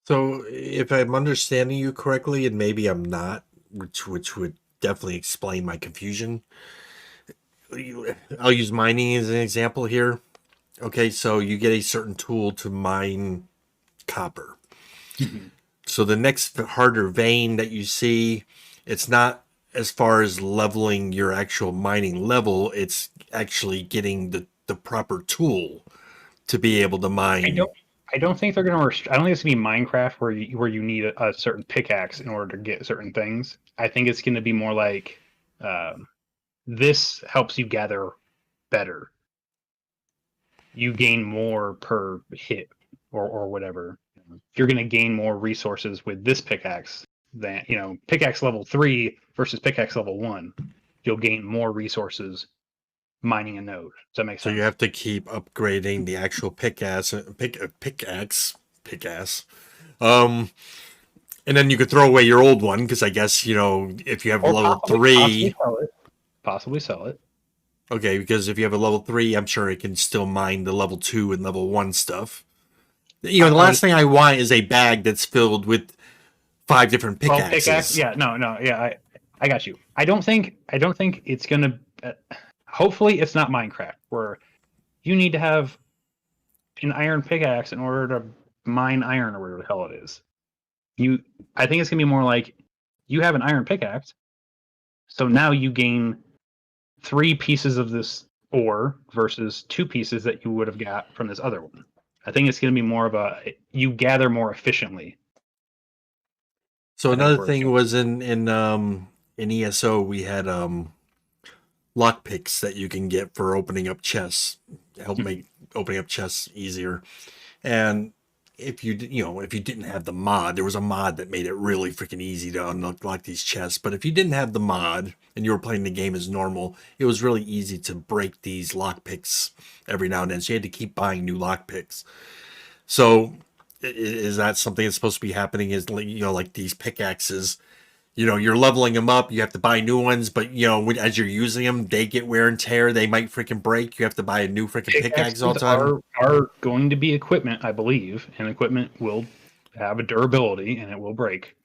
Speaker 1: So, if I'm understanding you correctly, and maybe I'm not, which would definitely explain my confusion. I'll use mining as an example here. Okay, so you get a certain tool to mine copper. Mm-hmm. So the next harder vein that you see, it's not as far as leveling your actual mining level, it's actually getting the proper tool to be able to mine.
Speaker 2: I don't think they're going to. I don't think it's going to be Minecraft where you need a certain pickaxe in order to get certain things. I think it's going to be more like this helps you gather better. You gain more per hit or whatever. You're going to gain more resources with this pickaxe than pickaxe level 3 versus pickaxe level 1. You'll gain more resources mining a node. Does that make
Speaker 1: So
Speaker 2: sense?
Speaker 1: you have to keep upgrading the actual pickaxe. And then you could throw away your old one because I guess if you have
Speaker 2: Or
Speaker 1: level
Speaker 2: possibly
Speaker 1: 3.
Speaker 2: sell it. Possibly sell it.
Speaker 1: Okay, because if you have a level 3, I'm sure it can still mine the level 2 and level 1 stuff. The last thing I want is a bag that's filled with 5 different pickaxes.
Speaker 2: Yeah, no, yeah, I got you. I don't think it's gonna. Hopefully, it's not Minecraft where you need to have an iron pickaxe in order to mine iron or whatever the hell it is. I think it's gonna be more like you have an iron pickaxe, so now you gain 3 pieces of this ore versus 2 pieces that you would have got from this other one. I think it's gonna be more of you gather more efficiently.
Speaker 1: So another thing was in ESO we had lock picks that you can get for opening up chests, help make opening up chests easier. And if you didn't have the mod, there was a mod that made it really freaking easy to unlock these chests. But if you didn't have the mod and you were playing the game as normal, it was really easy to break these lock picks every now and then. So you had to keep buying new lock picks. So is that something that's supposed to be happening? Is like these pickaxes? You're leveling them up. You have to buy new ones, but as you're using them, they get wear and tear. They might freaking break. You have to buy a new freaking pickaxe all the time.
Speaker 2: Are going to be equipment, I believe, and equipment will have a durability and it will break.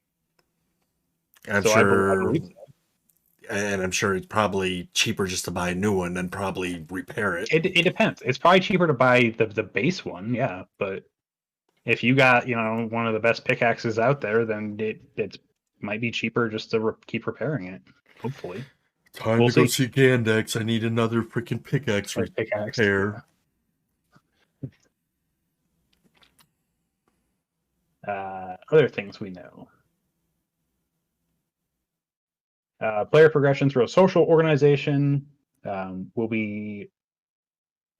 Speaker 1: I'm sure, and I'm sure it's probably cheaper just to buy a new one than probably repair it.
Speaker 2: It depends. It's probably cheaper to buy the base one, yeah. But if you got one of the best pickaxes out there, then it might be cheaper just to keep repairing it. Hopefully.
Speaker 1: Time to go see Ghandex. I need another freaking pickaxe repair.
Speaker 2: Other things we know. Player progression through a social organization will be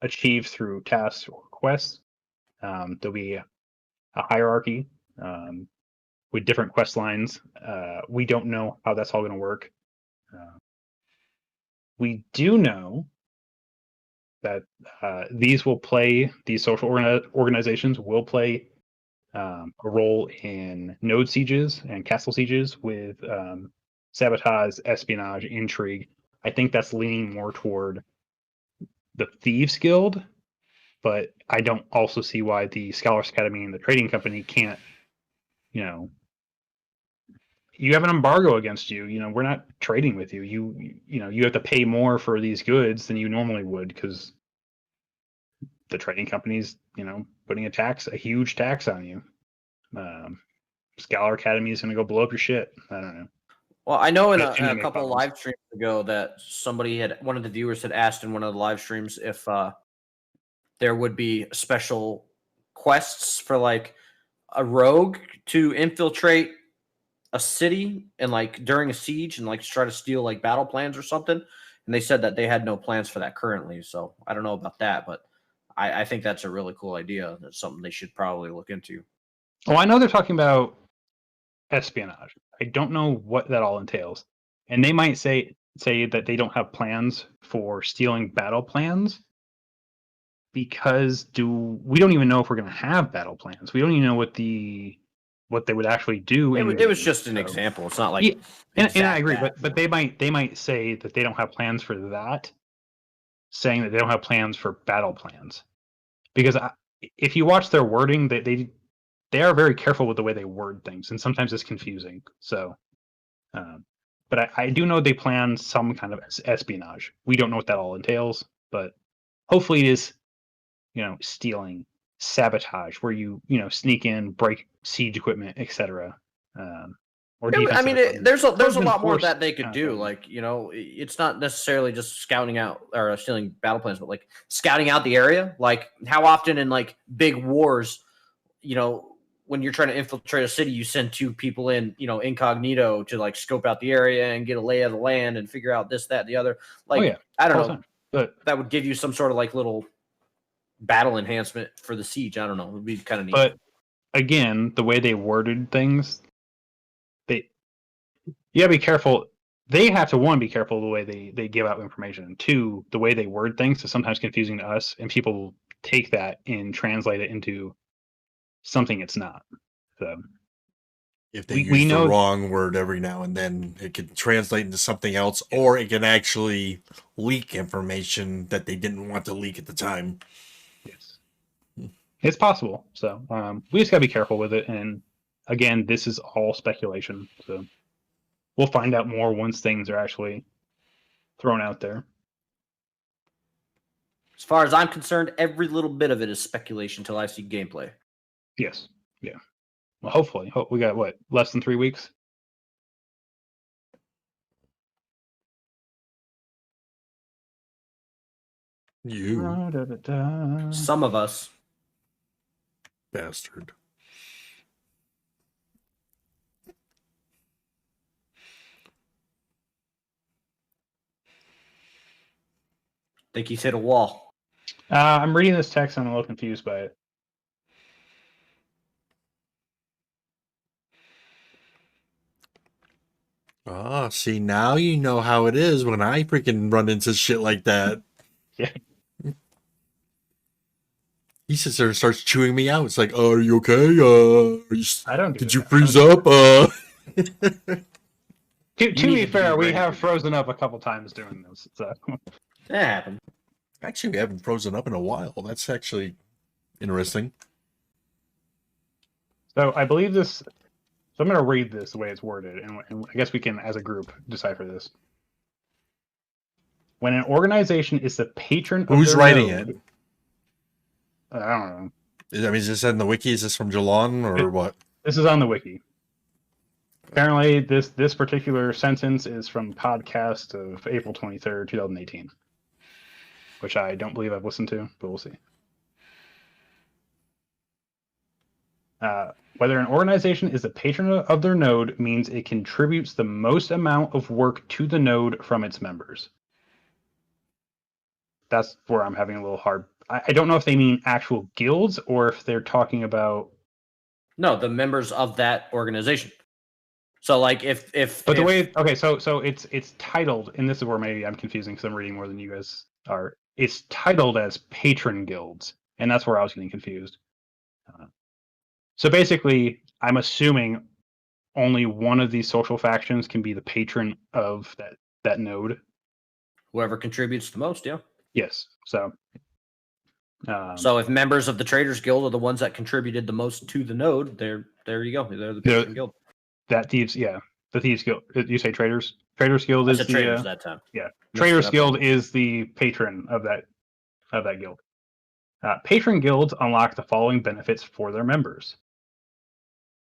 Speaker 2: achieved through tasks or quests. There'll be a hierarchy with different quest lines. We don't know how that's all going to work. We do know that these social organizations will play a role in node sieges and castle sieges with sabotage, espionage, intrigue. I think that's leaning more toward the Thieves Guild, but I don't also see why the Scholars Academy and the trading company can't, you have an embargo against you. We're not trading with you. You have to pay more for these goods than you normally would because the trading company's, putting a huge tax on you. Scholar Academy is going to go blow up your shit. I don't know.
Speaker 3: Well, I know in a couple of live streams ago that one of the viewers had asked in one of the live streams if there would be special quests for like a rogue to infiltrate a city and like during a siege and like try to steal like battle plans or something. And they said that they had no plans for that currently. So I don't know about that, but I think that's a really cool idea. That's something they should probably look into.
Speaker 2: Oh, I know they're talking about espionage. I don't know what that all entails. And they might say that they don't have plans for stealing battle plans because we don't even know if we're going to have battle plans. We don't even know what they would actually do.
Speaker 3: It was just an example. It's not like
Speaker 2: and I agree, but they might say that they don't have plans for that, saying that they don't have plans for battle plans. Because if you watch their wording, they are very careful with the way they word things, and sometimes it's confusing. So, but I do know they plan some kind of espionage. We don't know what that all entails, but hopefully it is, stealing, sabotage, where you sneak in, break siege equipment, etc.
Speaker 3: There's a lot more that they could do. Like, it's not necessarily just scouting out or stealing battle plans, but like scouting out the area. Like, how often in like big wars, when you're trying to infiltrate a city, you send 2 people in, incognito to like scope out the area and get a lay of the land and figure out this, that, and the other. Like, I don't know, but that would give you some sort of like little battle enhancement for the siege. I don't know. It would be kind of neat.
Speaker 2: But again, the way they worded things, You gotta be careful. They have to, one, be careful the way they give out information, and two, the way they word things is sometimes confusing to us, and people take that and translate it into something it's not. So
Speaker 1: If they
Speaker 2: we
Speaker 1: use the
Speaker 2: know.
Speaker 1: wrong word every now and then, it can translate into something else, or it can actually leak information that they didn't want to leak at the time.
Speaker 2: Yes, it's possible. So we just gotta be careful with it. And again, this is all speculation. So we'll find out more once things are actually thrown out there.
Speaker 3: As far as I'm concerned, every little bit of it is speculation until I see gameplay.
Speaker 2: Yes. Yeah. Well, hopefully. We got what, less than 3 weeks?
Speaker 1: You
Speaker 3: Some of us.
Speaker 1: bastard.
Speaker 3: Think he's hit a wall.
Speaker 2: I'm reading this text and I'm a little confused by it.
Speaker 1: Ah, see, now you know how it is when I freaking run into shit like that.
Speaker 2: Yeah.
Speaker 1: He sits there and starts chewing me out. It's like, oh, are you okay?
Speaker 2: I don't do
Speaker 1: Did
Speaker 2: that.
Speaker 1: you freeze up?
Speaker 2: To
Speaker 3: need
Speaker 2: be
Speaker 3: to
Speaker 2: fair,
Speaker 3: be
Speaker 2: we
Speaker 3: ready.
Speaker 2: have frozen up a couple times doing this. So
Speaker 3: That happened.
Speaker 1: Actually, we haven't frozen up in a while. That's actually interesting.
Speaker 2: So I believe this. So I'm going to read this the way it's worded, and I guess we can, as a group, decipher this. When an organization is the patron of
Speaker 1: Who's
Speaker 2: their
Speaker 1: writing
Speaker 2: node,
Speaker 1: it?
Speaker 2: I don't know.
Speaker 1: I mean, is this in the wiki? Is this from Jalon or what?
Speaker 2: This is on the wiki. Apparently, this particular sentence is from podcast of April 23rd, 2018, which I don't believe I've listened to, but we'll see. Whether an organization is a patron of their node means it contributes the most amount of work to the node from its members. That's where I'm having a little hard. I don't know if they mean actual guilds or if they're talking about.
Speaker 3: No, the members of that organization. So, like, if
Speaker 2: But the way, okay, so it's titled, and this is where maybe I'm confusing because I'm reading more than you guys are. It's titled as patron guilds, and that's where I was getting confused. So basically, I'm assuming only one of these social factions can be the patron of that node.
Speaker 3: whoever contributes the most, yeah.
Speaker 2: Yes. So.
Speaker 3: So if members of the Traders Guild are the ones that contributed the most to the node, there you go. They're the patron guild.
Speaker 2: That thieves, yeah, the thieves guild. You say traders? Traders guild
Speaker 3: I
Speaker 2: is
Speaker 3: said
Speaker 2: the
Speaker 3: Traders that time.
Speaker 2: yeah.
Speaker 3: Messed
Speaker 2: Traders
Speaker 3: it up
Speaker 2: guild
Speaker 3: then.
Speaker 2: is the patron of that guild. Patron guilds unlock the following benefits for their members: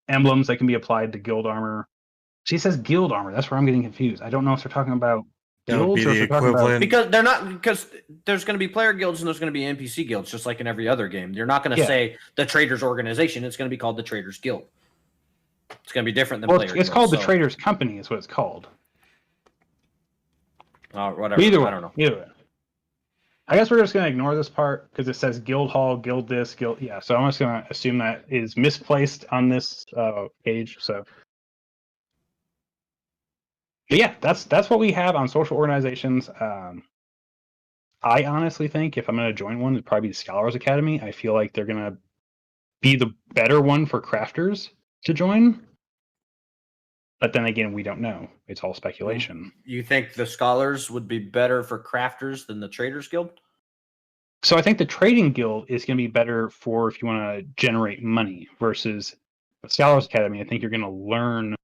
Speaker 2: emblems that can be applied to guild armor. She says guild armor. That's where I'm getting confused. I don't know if they're talking about
Speaker 1: That would be
Speaker 2: guilds or if
Speaker 1: the
Speaker 2: they're talking about.
Speaker 1: equivalent.
Speaker 3: Because they're not, because there's going to be player guilds and there's going to be NPC guilds, just like in every other game. You're not going to
Speaker 2: Yeah.
Speaker 3: say the Traders Organization. It's going to be called the Traders Guild. It's going to be different than
Speaker 2: Well,
Speaker 3: player
Speaker 2: it's called the
Speaker 3: guilds,
Speaker 2: Traders Company. Is what it's called.
Speaker 3: whatever.
Speaker 2: Either way,
Speaker 3: I don't know.
Speaker 2: Either way. I guess we're just going to ignore this part because it says guild hall, guild this, guild. Yeah, so I'm just going to assume that is misplaced on this page. So, but yeah, that's what we have on social organizations. I honestly think if I'm going to join one, it'd probably be the Scholars Academy. I feel like they're going to be the better one for crafters to join. But then again, we don't know. It's all speculation.
Speaker 3: You think the Scholars would be better for crafters than the Traders Guild?
Speaker 2: So I think the Trading Guild is going to be better for if you want to generate money versus the Scholars Academy. I think you're going to learn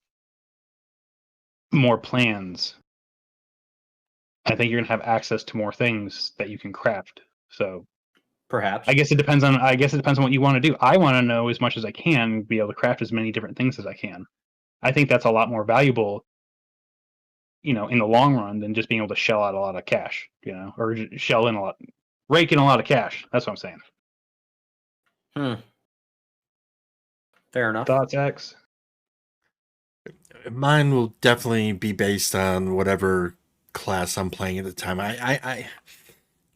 Speaker 2: more plans. I think you're going to have access to more things that you can craft. So
Speaker 3: Perhaps.
Speaker 2: I guess it depends on what you want to do. I want to know as much as I can, be able to craft as many different things as I can. I think that's a lot more valuable, in the long run than just being able to shell out a lot of cash, or rake in a lot of cash. That's what I'm saying.
Speaker 3: Fair enough.
Speaker 2: Thoughts, X?
Speaker 1: Mine will definitely be based on whatever class I'm playing at the time. I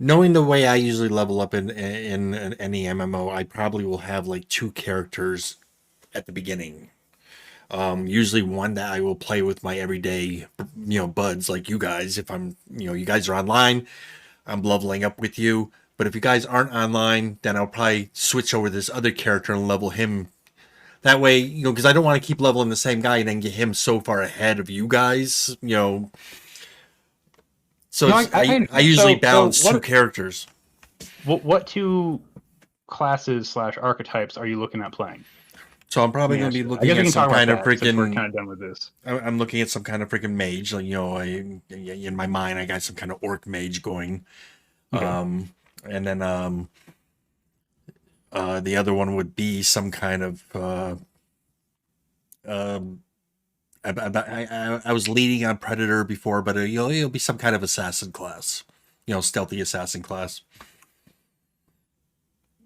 Speaker 1: knowing the way I usually level up in any MMO, I probably will have like 2 characters at the beginning. Usually one that I will play with my everyday, buds like you guys. If I'm, you guys are online, I'm leveling up with you. But if you guys aren't online, then I'll probably switch over this other character and level him. That way, because I don't want to keep leveling the same guy and then get him so far ahead of you guys, So
Speaker 2: No,
Speaker 1: I usually balance two
Speaker 2: what
Speaker 1: characters.
Speaker 2: what two classes / archetypes are you looking at playing?
Speaker 1: So I'm probably going to be looking at some kind of
Speaker 2: since we're
Speaker 1: freaking.
Speaker 2: kind of done with this.
Speaker 1: I'm looking at some kind of freaking mage. Like, in my mind, I got some kind of orc mage going.
Speaker 2: Okay.
Speaker 1: And then the other one would be some kind of. I was leading on predator before, but it'll be some kind of assassin class. Stealthy assassin class.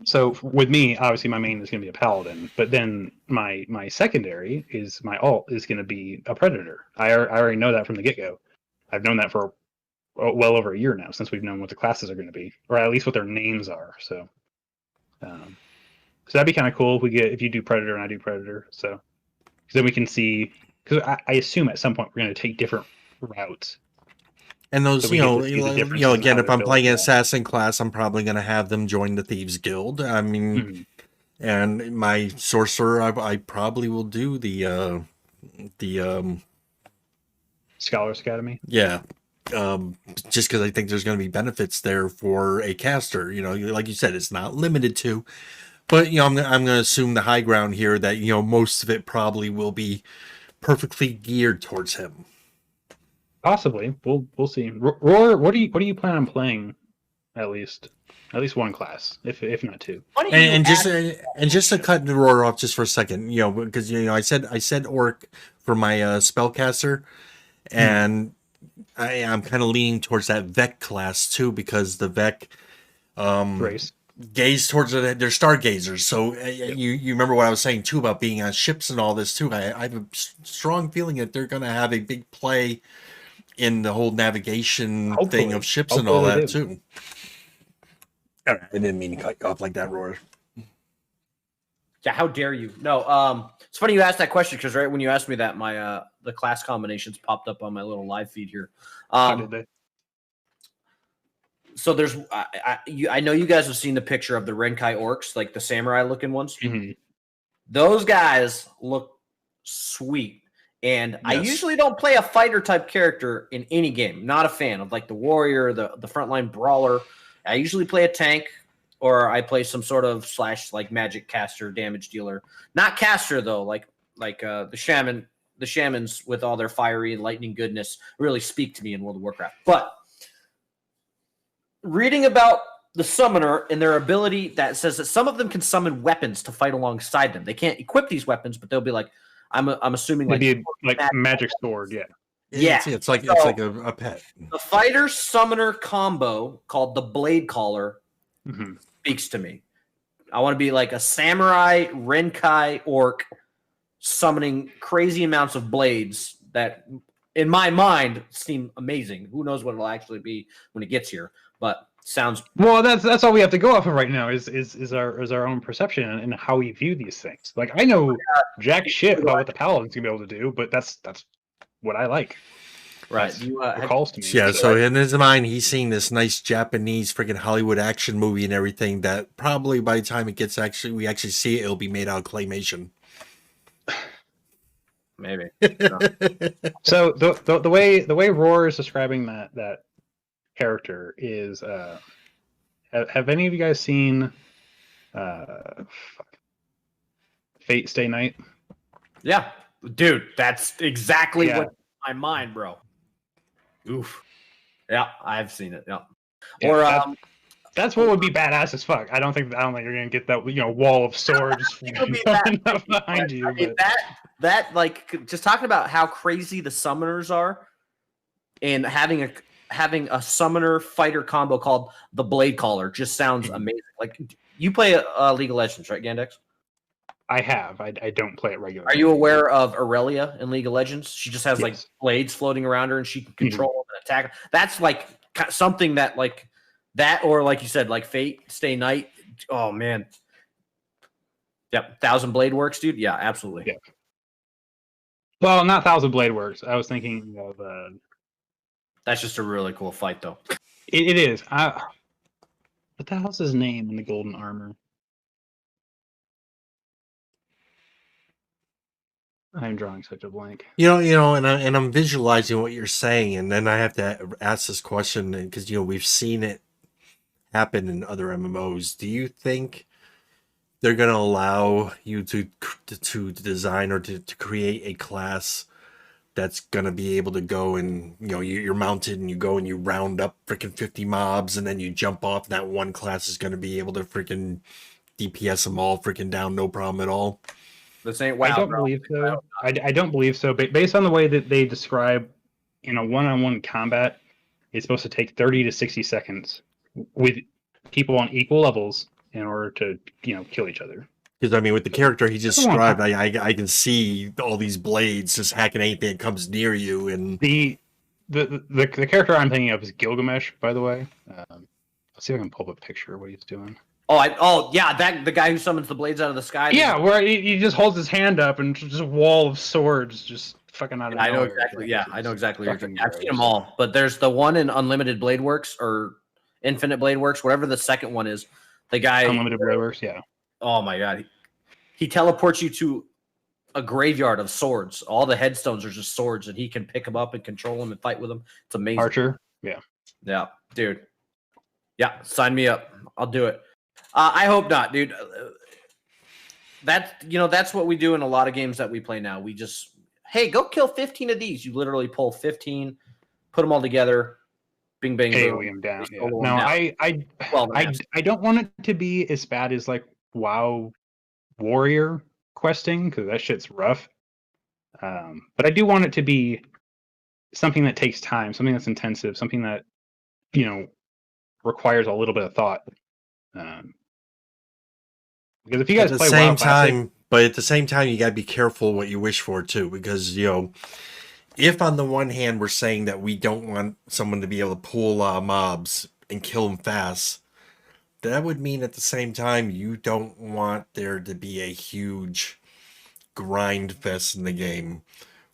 Speaker 2: So with me, obviously my main is going to be a paladin, but then my secondary is my alt is going to be a predator. I already know that from the get-go. I've known that for well over a year now, since we've known what the classes are going to be, or at least what their names are. So that'd be kind of cool if you do predator and I do predator. So because then we can see, because I assume at some point we're going to take different routes.
Speaker 1: And those,
Speaker 2: So
Speaker 1: again, if I'm playing an assassin class, I'm probably going to have them join the Thieves Guild. I mean, and my sorcerer, I probably will do the
Speaker 2: Scholars Academy.
Speaker 1: Yeah, just because I think there's going to be benefits there for a caster. Like you said, it's not limited to, but I'm going to assume the high ground here that most of it probably will be perfectly geared towards him.
Speaker 2: Possibly, we'll see. Roar, what do you plan on playing? At least one class, if not two.
Speaker 1: And just to cut the Roar off just for a second, because I said orc for my spellcaster, and I'm kind of leaning towards that Vec class too, because the Vec
Speaker 2: race
Speaker 1: gaze towards it. They're stargazers, so you remember what I was saying too about being on ships and all this too. I have a strong feeling that they're going to have a big play in the whole navigation thing of ships and all that too. All right, I didn't mean to cut you off like that, Roar.
Speaker 3: Yeah, how dare you? No, it's funny you asked that question, because right when you asked me that, my the class combinations popped up on my little live feed here.
Speaker 2: How did they?
Speaker 3: So there's, I know you guys have seen the picture of the Renkai orcs, like the samurai looking ones.
Speaker 2: Mm-hmm.
Speaker 3: Those guys look sweet. And yes. I usually don't play a fighter type character in any game. Not a fan of like the warrior, the frontline brawler. I usually play a tank, or I play some sort of / like magic caster, damage dealer. Not caster though, like the shaman. The shamans with all their fiery and lightning goodness really speak to me in World of Warcraft. But reading about the summoner and their ability that says that some of them can summon weapons to fight alongside them. They can't equip these weapons, but they'll be like, I'm assuming like
Speaker 2: magic sword, yeah.
Speaker 1: Yeah, it's like a pet.
Speaker 3: The fighter summoner combo called the Blade Caller speaks to me. I want to be like a samurai Renkai orc summoning crazy amounts of blades that, in my mind, seem amazing. Who knows what it'll actually be when it gets here? But sounds
Speaker 2: well. That's all we have to go off of right now is our own perception and how we view these things. Like I know jack shit about what the paladin's gonna be able to do, but that's what I like.
Speaker 3: Right.
Speaker 2: Calls to me.
Speaker 1: Yeah. So in his mind, he's seeing this nice Japanese freaking Hollywood action movie and everything. That probably by the time it gets we actually see it, it'll be made out of claymation.
Speaker 3: Maybe.
Speaker 2: So the way Roar is describing that character is have any of you guys seen Fate Stay Night?
Speaker 3: Yeah, dude, that's exactly what's in my mind, bro. Oof. Yeah, I've seen it. Yeah. Or
Speaker 2: that's what would be badass as fuck. I don't think you're gonna get that wall of swords behind you.
Speaker 3: I mean, that like just talking about how crazy the summoners are, and having a summoner fighter combo called the Blade Caller just sounds amazing. Like you play League of Legends, right, Ghandex?
Speaker 2: I have. I don't play it regularly.
Speaker 3: Are you aware of Aurelia in League of Legends? She just has like blades floating around her, and she can control them and attack. That's like something that like that, or like you said, like Fate Stay Night. Oh man. Yep, 1,000 Blade works, dude. Yeah, absolutely.
Speaker 2: Yeah. Well, not Thousand Blade Works. I was thinking of
Speaker 3: That's just a really cool fight, though.
Speaker 2: it is. What the hell's his name in the golden armor? I'm drawing such a blank.
Speaker 1: And I'm visualizing what you're saying, and then I have to ask this question because we've seen it happen in other MMOs. Do you think they're going to allow you to design or to create a class that's going to be able to go and you're mounted and you go and you round up freaking 50 mobs and then you jump off, and that one class is going to be able to freaking DPS them all freaking down, no problem at all?
Speaker 3: This ain't WoW.
Speaker 2: I don't believe so. I don't believe so. But based on the way that they describe in a one-on-one combat, it's supposed to take 30 to 60 seconds with people on equal levels in order to kill each other.
Speaker 1: Because I mean, with the character he just described, I can see all these blades just hacking anything that comes near you. And
Speaker 2: the character I'm thinking of is Gilgamesh, by the way. Let's see if I can pull up a picture of what he's doing.
Speaker 3: Yeah, the guy who summons the blades out of the sky.
Speaker 2: Yeah, where he just holds his hand up and just a wall of swords just fucking out of nowhere.
Speaker 3: I know exactly. Yeah, I know exactly. I've seen them all, but there's the one in Unlimited Blade Works or Infinite Blade Works, whatever the second one is. The guy
Speaker 2: Unlimited Blade Works, yeah.
Speaker 3: Oh my god, he teleports you to a graveyard of swords. All the headstones are just swords, and he can pick them up and control them and fight with them. It's amazing.
Speaker 2: Archer,
Speaker 3: yeah, dude. Yeah, sign me up. I'll do it. I hope not, dude. That's what we do in a lot of games that we play now. We just, hey, go kill 15 of these. You literally pull 15, put them all together, bing, bang, boom.
Speaker 2: Him down. Yeah. No, down. I don't want it to be as bad as like WoW Warrior questing, because that shit's rough. But I do want it to be something that takes time, something that's intensive, something that requires a little bit of thought. Because if you guys play WoW Classic,
Speaker 1: but at the same time, you got to be careful what you wish for too, because if on the one hand we're saying that we don't want someone to be able to pull mobs and kill them fast, that would mean at the same time you don't want there to be a huge grind fest in the game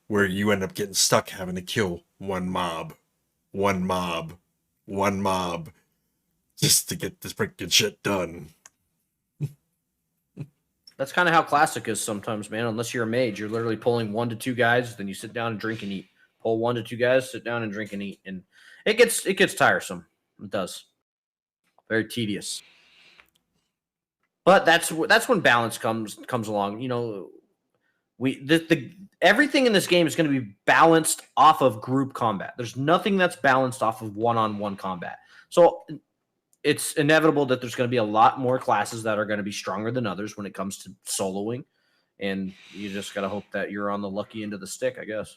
Speaker 1: where you end up getting stuck having to kill one mob just to get this freaking shit done.
Speaker 3: That's kind of how Classic is sometimes, man. Unless you're a mage, you're literally pulling 1 to 2 guys, then you sit down and drink and eat. Pull 1 to 2 guys, sit down and drink and eat, and it gets tiresome. It does. Very tedious. But that's when balance comes along. Everything in this game is going to be balanced off of group combat. There's nothing that's balanced off of one-on-one combat. So it's inevitable that there's going to be a lot more classes that are going to be stronger than others when it comes to soloing. And you just got to hope that you're on the lucky end of the stick, I guess.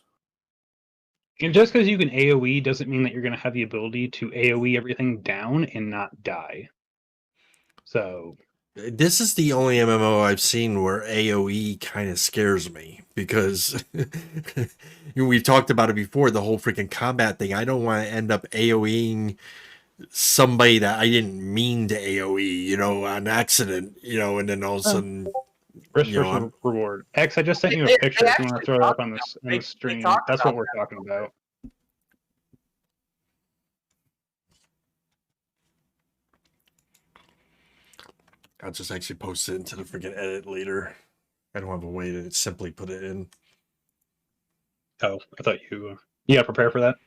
Speaker 2: And just because you can AoE doesn't mean that you're going to have the ability to AoE everything down and not die. So
Speaker 1: this is the only MMO I've seen where AoE kind of scares me, because we've talked about it before, the whole freaking combat thing. I don't want to end up AoEing somebody that I didn't mean to AoE, on accident, and then all of a sudden,
Speaker 2: reward. X, I just sent you a picture. If you want to throw it up on the stream, that's what we're talking about.
Speaker 1: I'll just actually post it into the freaking edit later. I don't have a way to simply put it in.
Speaker 2: Oh, I thought you prepare for that.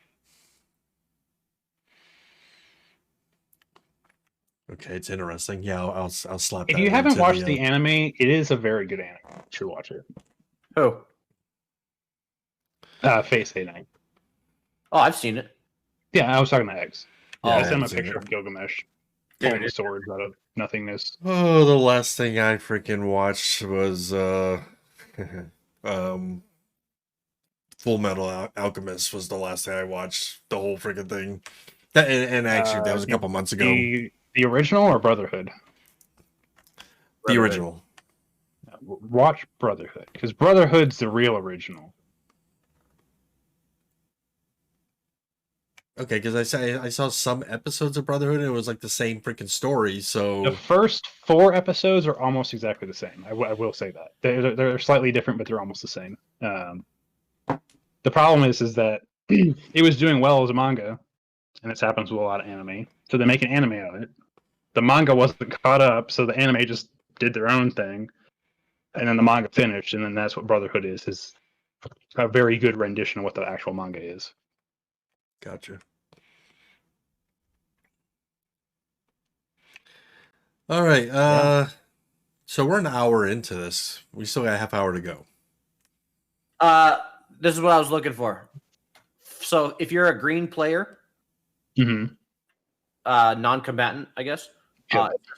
Speaker 1: Okay, it's interesting. Yeah, I'll slap.
Speaker 2: If you haven't watched the anime, it is a very good anime. You should watch it.
Speaker 3: Who?
Speaker 2: Face A9.
Speaker 3: Oh, I've seen it.
Speaker 2: Yeah, I was talking to Eggs.
Speaker 1: Yeah,
Speaker 2: I sent him a picture of Gilgamesh pulling the swords out of nothingness.
Speaker 1: Oh, the last thing I freaking watched was Full Metal Alchemist was the last thing I watched. The whole freaking thing. And actually, that was a couple months ago.
Speaker 2: The original or Brotherhood?
Speaker 1: The original.
Speaker 2: Watch Brotherhood, because Brotherhood's the real original.
Speaker 1: Okay, because I saw some episodes of Brotherhood and it was like the same freaking story. So
Speaker 2: the first 4 episodes are almost exactly the same. I will say that they're slightly different, but they're almost the same. The problem is that it was doing well as a manga, and this happens with a lot of anime. So they make an anime out of it. The manga wasn't caught up, so the anime just did their own thing, and then the manga finished, and then that's what Brotherhood is a very good rendition of what the actual manga is.
Speaker 1: Gotcha. All right. So we're an hour into this. We still got a half hour to go.
Speaker 3: This is what I was looking for. So if you're a green player, non-combatant, I guess,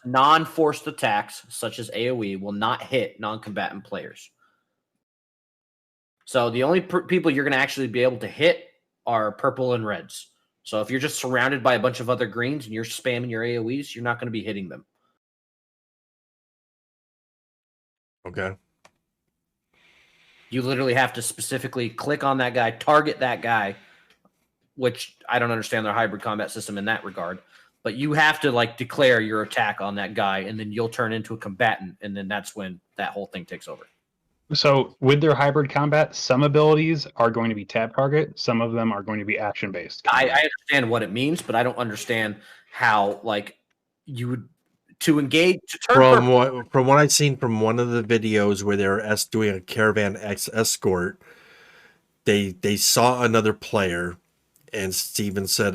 Speaker 3: non-forced attacks such as AoE will not hit non-combatant players. So the only people you're going to actually be able to hit are purple and reds. So if you're just surrounded by a bunch of other greens and you're spamming your AoEs, you're not going to be hitting them.
Speaker 1: Okay.
Speaker 3: You literally have to specifically click on that guy, target that guy, which I don't understand their hybrid combat system in that regard. But you have to like declare your attack on that guy, and then you'll turn into a combatant, and then that's when that whole thing takes over.
Speaker 2: So with their hybrid combat, some abilities are going to be tab target, some of them are going to be action based.
Speaker 3: I understand what it means, but I don't understand how like you would to engage to turn
Speaker 1: from what I've seen from one of the videos where they're doing a caravan escort, they saw another player, and Steven said,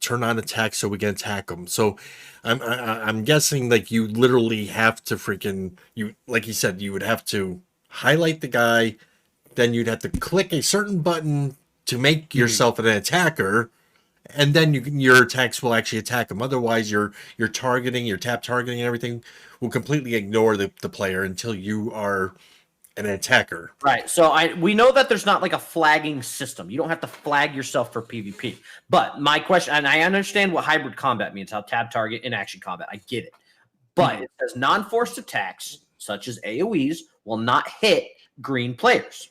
Speaker 1: "Turn on attack so we can attack them." So I'm guessing like you literally have to like you said, you would have to highlight the guy, then you'd have to click a certain button to make yourself an attacker. And then your attacks will actually attack them. Otherwise, your targeting, your tap targeting, and everything will completely ignore the player until you are an attacker.
Speaker 3: Right. So we know that there's not like a flagging system. You don't have to flag yourself for PvP. But my question, and I understand what hybrid combat means, how tab target in action combat. I get it. But it says non-forced attacks, such as AoEs, will not hit green players.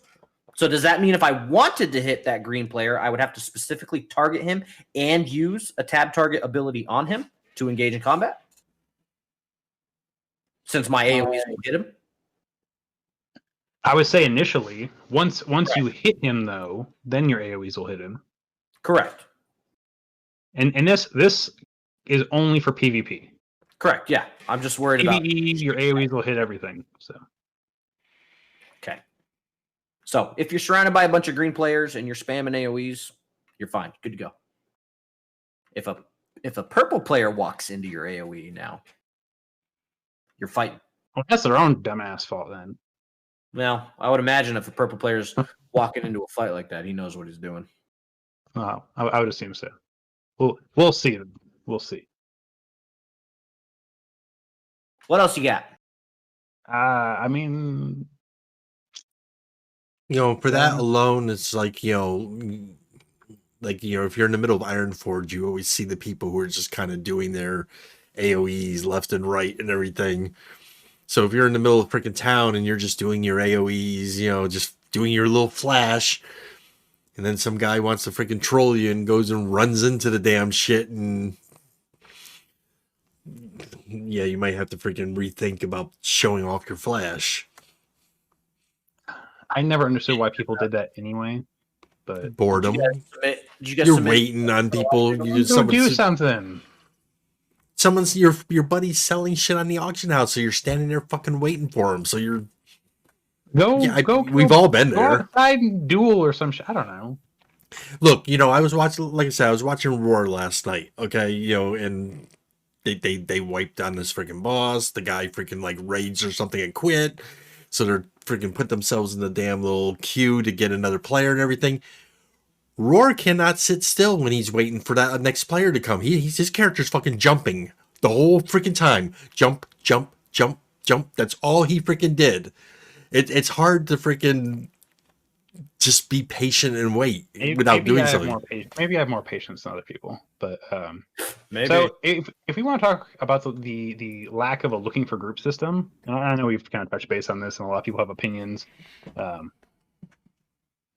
Speaker 3: So does that mean if I wanted to hit that green player, I would have to specifically target him and use a tab target ability on him to engage in combat? Since my AoEs will hit him?
Speaker 2: I would say initially, once you hit him though, then your AoEs will hit him.
Speaker 3: Correct.
Speaker 2: And this is only for PvP.
Speaker 3: Correct. Yeah, I'm just worried about
Speaker 2: PvE. Your AoEs will hit everything. So.
Speaker 3: Okay. So if you're surrounded by a bunch of green players and you're spamming AoEs, you're fine. Good to go. If a purple player walks into your AoE now, you're fighting.
Speaker 2: Well, that's their own dumbass fault then.
Speaker 3: Well, I would imagine if a purple player's walking into a fight like that, he knows what he's doing.
Speaker 2: I would assume so. We'll see. We'll see.
Speaker 3: What else you got?
Speaker 2: I mean,
Speaker 1: for that alone, it's like, if you're in the middle of Ironforge, you always see the people who are just kind of doing their AoEs left and right and everything. So if you're in the middle of freaking town and you're just doing your AoEs, just doing your little flash, and then some guy wants to freaking troll you and goes and runs into the damn shit, and yeah, you might have to freaking rethink about showing off your flash.
Speaker 2: I never understood why people did that anyway. But
Speaker 1: boredom.
Speaker 3: You're
Speaker 1: waiting on people.
Speaker 2: You do something.
Speaker 1: Someone's your buddy's selling shit on the auction house, so you're standing there fucking waiting for him. So you're
Speaker 2: go.
Speaker 1: We've all been there.
Speaker 2: Outside and duel or some shit. I don't know.
Speaker 1: Look, I was watching. Like I said, I was watching Roar last night. Okay, and they wiped on this freaking boss. The guy freaking like raged or something and quit. So they're freaking put themselves in the damn little queue to get another player and everything. Roar cannot sit still when he's waiting for that next player to come. His character's fucking jumping the whole freaking time. Jump, jump, jump, jump. That's all he freaking did. It's hard to freaking just be patient and wait without doing something.
Speaker 2: Maybe I have more patience than other people, but
Speaker 3: maybe.
Speaker 2: So if we want to talk about the lack of a looking for group system, and I know we've kind of touched base on this, and a lot of people have opinions.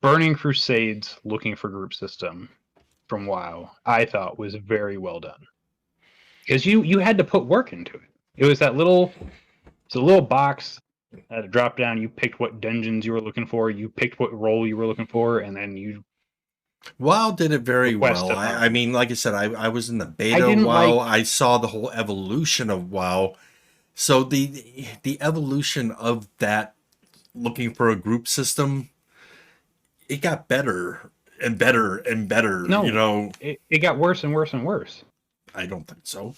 Speaker 2: Burning Crusade's looking for group system from WoW, I thought was very well done, because you had to put work into it. It was a little box At a drop down, you picked what dungeons you were looking for, you picked what role you were looking for, and then you
Speaker 1: WoW did it very
Speaker 2: request
Speaker 1: well.
Speaker 2: a
Speaker 1: I mean, like I said, I was in the
Speaker 2: I
Speaker 1: beta
Speaker 2: didn't
Speaker 1: WoW.
Speaker 2: like-
Speaker 1: I saw the whole evolution of WoW. So the evolution of that looking for a group system, it got better and better and better.
Speaker 2: No.
Speaker 1: You know,
Speaker 2: it got worse and worse and worse.
Speaker 1: I don't think so.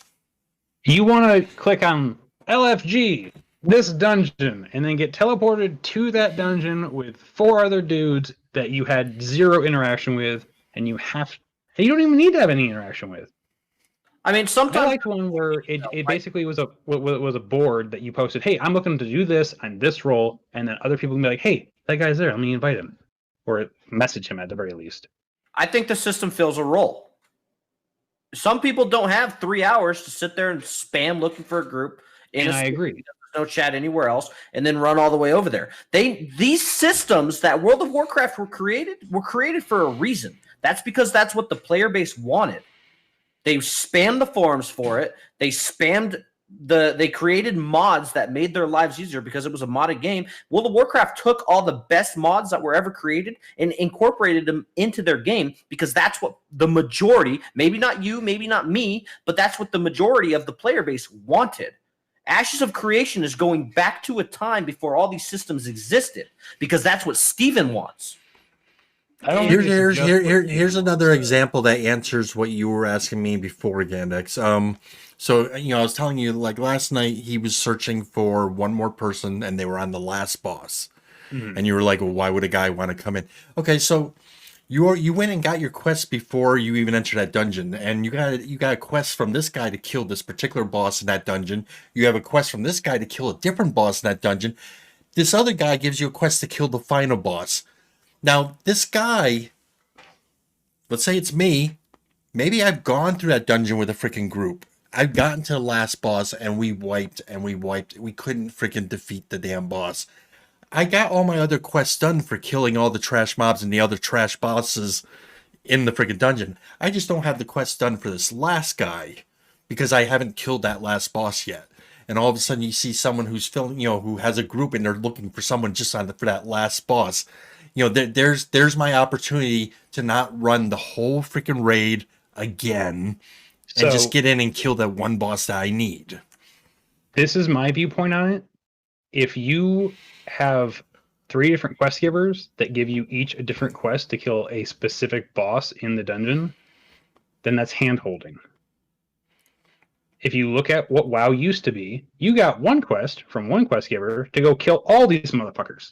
Speaker 2: You want to click on LFG, this dungeon, and then get teleported to that dungeon with 4 other dudes that you had 0 interaction with, and you don't even need to have any interaction with.
Speaker 3: I mean,
Speaker 2: I
Speaker 3: sometimes
Speaker 2: liked one where it basically was a board that you posted. Hey, I'm looking to do this on this role, and then other people can be like, hey, that guy's there. Let me invite him, or message him at the very least.
Speaker 3: I think the system fills a role. Some people don't have 3 hours to sit there and spam looking for a group.
Speaker 2: And I agree.
Speaker 3: There's no chat anywhere else, and then run all the way over there. These systems that World of Warcraft were created for a reason. That's because that's what the player base wanted. They spammed the forums for it. They created mods that made their lives easier because it was a modded game. World of Warcraft took all the best mods that were ever created and incorporated them into their game because that's what the majority, maybe not you, maybe not me, but that's what the majority of the player base wanted. Ashes of Creation is going back to a time before all these systems existed because that's what Steven wants.
Speaker 1: Here's another example that answers what you were asking me before, Ghandex. So, I was telling you, like last night, he was searching for one more person, and they were on the last boss. Mm-hmm. And you were like, well, why would a guy want to come in? Okay, so you went and got your quest before you even entered that dungeon, and you got a quest from this guy to kill this particular boss in that dungeon. You have a quest from this guy to kill a different boss in that dungeon. This other guy gives you a quest to kill the final boss. Now, this guy, let's say it's me. Maybe I've gone through that dungeon with a freaking group. I've gotten to the last boss and we wiped. We couldn't freaking defeat the damn boss. I got all my other quests done for killing all the trash mobs and the other trash bosses in the freaking dungeon. I just don't have the quest done for this last guy because I haven't killed that last boss yet. And all of a sudden you see someone who's filming, who has a group and they're looking for someone just for that last boss. There's my opportunity to not run the whole freaking raid again and just get in and kill that one boss that I need.
Speaker 2: This is my viewpoint on it. If you have 3 different quest givers that give you each a different quest to kill a specific boss in the dungeon, then that's hand-holding. If you look at what WoW used to be, you got one quest from one quest giver to go kill all these motherfuckers.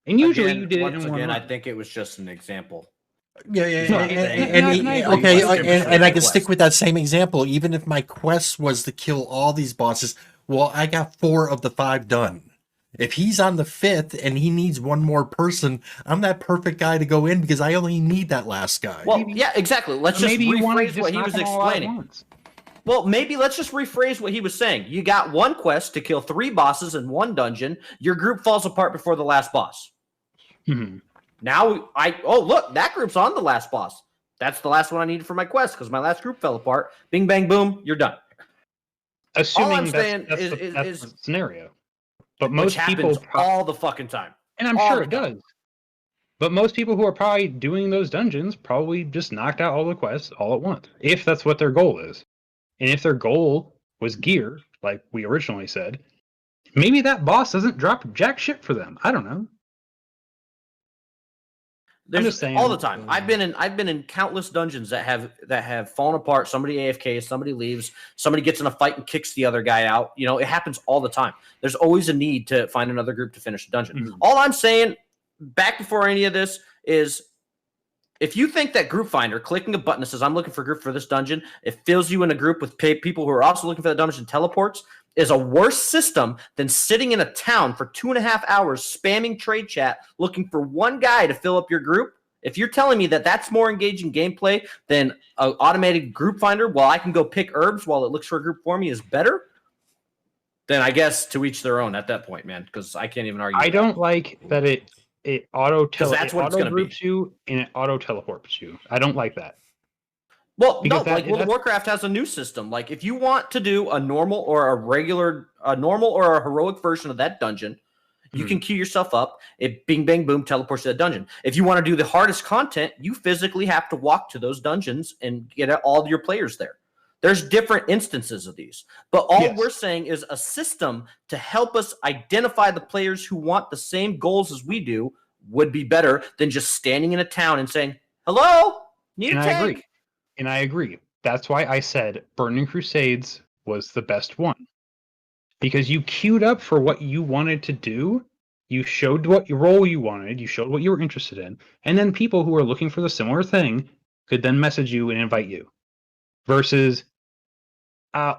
Speaker 2: And usually you did it in one run.
Speaker 3: I think it was just an example.
Speaker 1: Yeah. And I can stick with that same example. Even if my quest was to kill all these bosses, well, I got 4 of the 5 done. If he's on the 5th and he needs one more person, I'm that perfect guy to go in because I only need that last guy.
Speaker 3: Well, yeah, exactly. Let's just rephrase what he was explaining. Well, maybe let's just rephrase what he was saying. You got one quest to kill 3 bosses in one dungeon. Your group falls apart before the last boss.
Speaker 2: Mm-hmm.
Speaker 3: Now, look, that group's on the last boss. That's the last one I needed for my quest because my last group fell apart. Bing, bang, boom, you're done.
Speaker 2: Assuming that's the scenario. But most people
Speaker 3: all the fucking time.
Speaker 2: And I'm sure it does. But most people who are probably doing those dungeons probably just knocked out all the quests all at once, if that's what their goal is. And if their goal was gear, like we originally said, maybe that boss doesn't drop jack shit for them. I don't know.
Speaker 3: I'm just saying, all the time. I've been in countless dungeons that have fallen apart. Somebody AFK, somebody leaves, somebody gets in a fight and kicks the other guy out. It happens all the time. There's always a need to find another group to finish the dungeon. Mm-hmm. All I'm saying, back before any of this, is if you think that Group Finder, clicking a button that says I'm looking for a group for this dungeon, it fills you in a group with people who are also looking for that dungeon, teleports, is a worse system than sitting in a town for 2.5 hours spamming trade chat looking for one guy to fill up your group. If you're telling me that that's more engaging gameplay than an automated group finder while I can go pick herbs while it looks for a group for me is better, then I guess to each their own at that point, man, because I can't even argue.
Speaker 2: I don't like that it auto
Speaker 3: groups
Speaker 2: you and it auto teleports you. I don't like that.
Speaker 3: Well, no, like World of Warcraft has a new system. Like if you want to do a normal or a regular a normal or a heroic version of that dungeon, you can queue yourself up. It bing, bang, boom, teleports to that dungeon. If you want to do the hardest content, you physically have to walk to those dungeons and get all your players there. There's different instances of these. But all we're saying is a system to help us identify the players who want the same goals as we do would be better than just standing in a town and saying, hello, need a tank.
Speaker 2: And I agree. That's why I said Burning Crusades was the best one. Because you queued up for what you wanted to do, you showed what role you wanted, you showed what you were interested in, and then people who are looking for the similar thing could then message you and invite you. Versus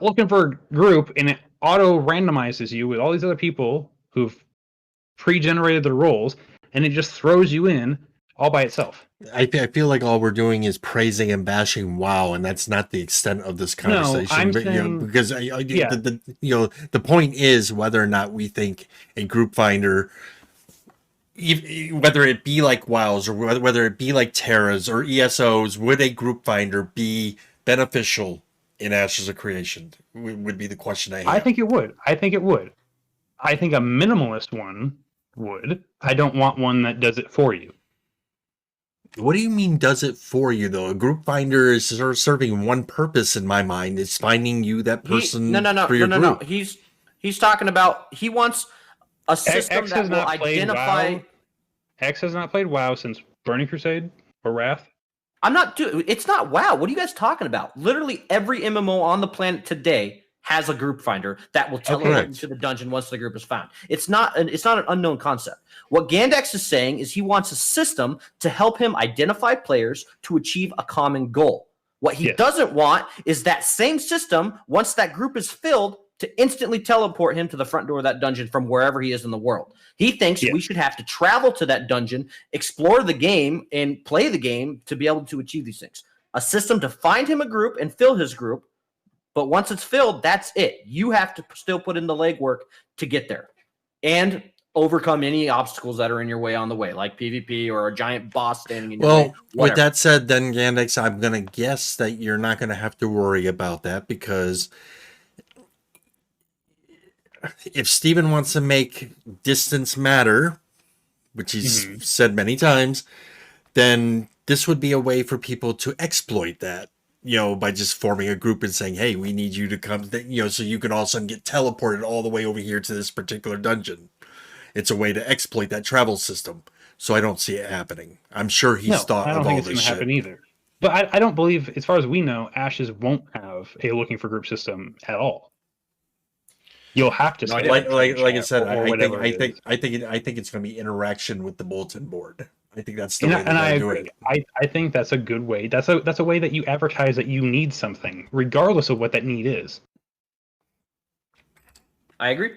Speaker 2: looking for a group and it auto randomizes you with all these other people who've pre-generated their roles, and it just throws you in all by itself.
Speaker 1: I feel like all we're doing is praising and bashing WoW, and that's not the extent of this conversation.
Speaker 2: No, I'm
Speaker 1: but,
Speaker 2: saying,
Speaker 1: because the point is whether or not we think a group finder, whether it be like WoWs or whether it be like Terras or ESOs, would a group finder be beneficial in Ashes of Creation? Would be the question I have.
Speaker 2: I think it would. I think a minimalist one would. I don't want one that does it for you.
Speaker 1: What do you mean does it for you, though? A group finder is serving one purpose in my mind. It's finding you that person for your group.
Speaker 3: No. He's talking about, he wants a system that will identify...
Speaker 2: WoW. X has not played WoW since Burning Crusade or Wrath.
Speaker 3: It's not WoW. What are you guys talking about? Literally every MMO on the planet today has a group finder that will teleport you to the dungeon once the group is found. It's not an unknown concept. What Ghandex is saying is he wants a system to help him identify players to achieve a common goal. What he doesn't want is that same system, once that group is filled, to instantly teleport him to the front door of that dungeon from wherever he is in the world. He thinks we should have to travel to that dungeon, explore the game, and play the game to be able to achieve these things. A system to find him a group and fill his group, but once it's filled, that's it. You have to still put in the legwork to get there and overcome any obstacles that are in your way on the way, like PvP or a giant boss standing in your way.
Speaker 1: Well, with that said, then, Ghandex, I'm going to guess that you're not going to have to worry about that, because if Steven wants to make distance matter, which he's said many times, then this would be a way for people to exploit that, by just forming a group and saying, hey, we need you to come, so you can all of a sudden get teleported all the way over here to this particular dungeon. It's a way to exploit that travel system. So I don't see it happening. I'm sure he's thought of all this shit. I don't think it's going to happen either.
Speaker 2: But I don't believe, as far as we know, Ashes won't have a looking for group system at all. You'll have to
Speaker 1: like I said. I think it's going to be interaction with the bulletin board. I think that's the way to do it.
Speaker 2: I think that's a good way. That's a way that you advertise that you need something, regardless of what that need is.
Speaker 3: I agree,